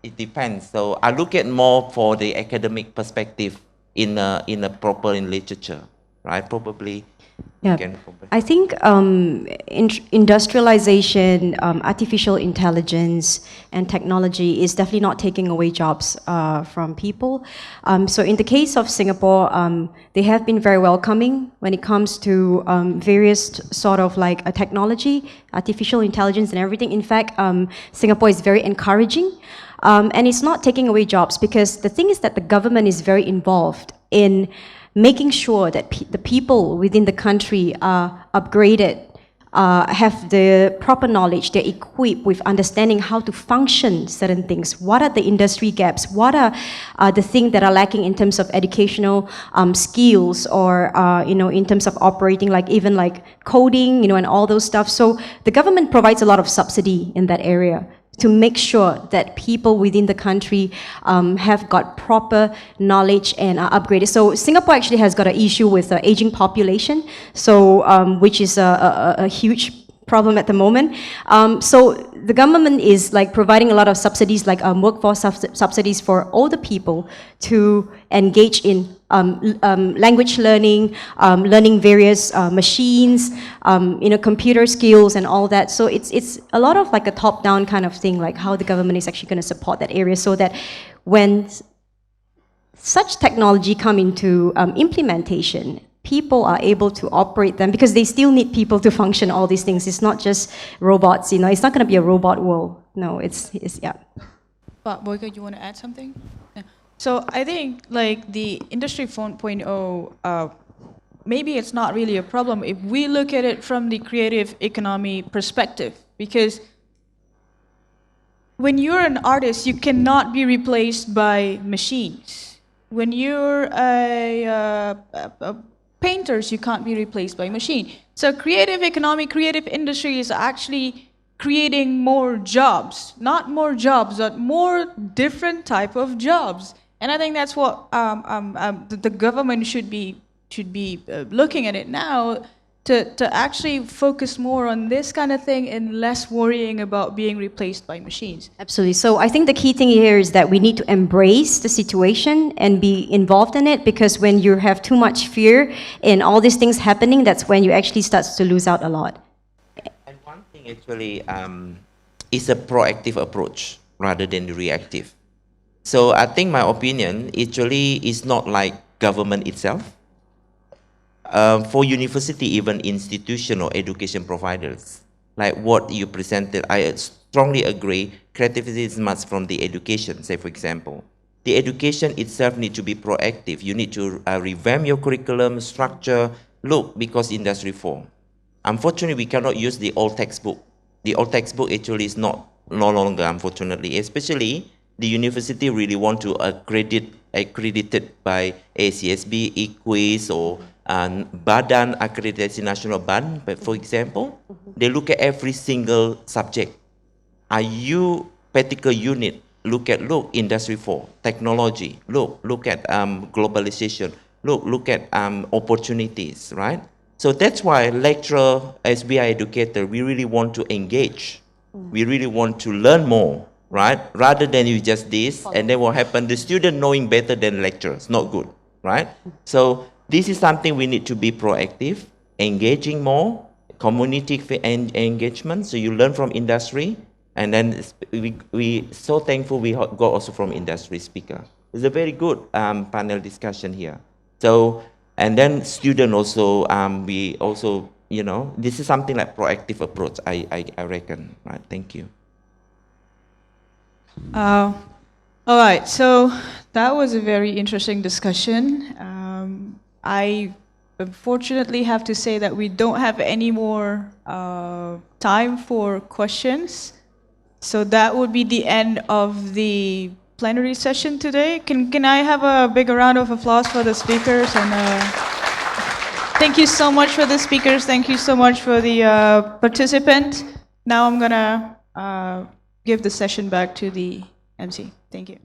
it depends. So I look at more for the academic perspective in a proper in literature, right? Probably. Yeah, I think industrialization, artificial intelligence, and technology is definitely not taking away jobs from people. So in the case of Singapore, they have been very welcoming when it comes to various sort of like technology, artificial intelligence, and everything. In fact, Singapore is very encouraging. And it's not taking away jobs, because the thing is that the government is very involved in making sure that the people within the country are upgraded have the proper knowledge, they're equipped with understanding how to function certain things. What are the industry gaps? What are the things that are lacking in terms of educational skills, or in terms of operating, like even like coding, and all those stuff. So the government provides a lot of subsidy in that area to make sure that people within the country have got proper knowledge and are upgraded. So Singapore actually has got an issue with the aging population, so which is a huge problem at the moment. So the government is like providing a lot of subsidies, like workforce subsidies for older people to engage in language learning, learning various machines, computer skills and all that. So it's a lot of like a top-down kind of thing, like how the government is actually going to support that area, so that when such technology come into implementation, people are able to operate them, because they still need people to function all these things. It's not just robots, it's not going to be a robot world. No, it's yeah. But Boyke, you want to add something? Yeah. So I think like the Industry 4.0, maybe it's not really a problem if we look at it from the creative economy perspective, because when you're an artist, you cannot be replaced by machines. When you're a painters, you can't be replaced by machine. So creative economy, creative industry is actually creating more jobs, not more jobs, but more different type of jobs. And I think that's what the government should be looking at it now, to actually focus more on this kind of thing and less worrying about being replaced by machines. Absolutely. So I think the key thing here is that we need to embrace the situation and be involved in it, because when you have too much fear in all these things happening, that's when you actually start to lose out a lot. And one thing actually is a proactive approach rather than reactive. So I think my opinion actually is not like government itself. For university, even institutional education providers, like what you presented, I strongly agree, creativity is much from the education. Say, for example, the education itself needs to be proactive. You need to revamp your curriculum structure. Look, because Industry 4, unfortunately, we cannot use the old textbook. The old textbook actually is no longer, unfortunately, especially the university really want to accredited by ACSB, EQUIS, or Badan Akreditasi Nasional BAN, but for example, they look at every single subject. Are you particular unit? Look at Industry 4, technology. Look at globalization. Look at opportunities, right? So that's why lecturer, SBI educator, we really want to engage. We really want to learn more, right? Rather than you just this, and then what happened? The student knowing better than lecturers, not good, right? So this is something we need to be proactive, engaging more, community engagement, so you learn from industry, and then we so thankful we got also from industry speaker. It's a very good panel discussion here. So, and then student also, we also, this is something like proactive approach, I reckon, right? Thank you. All right, so that was a very interesting discussion. I unfortunately have to say that we don't have any more time for questions. So that would be the end of the plenary session today. Can I have a big round of applause for the speakers? And thank you so much for the speakers. Thank you so much for the participants. Now I'm gonna give the session back to the MC. Thank you.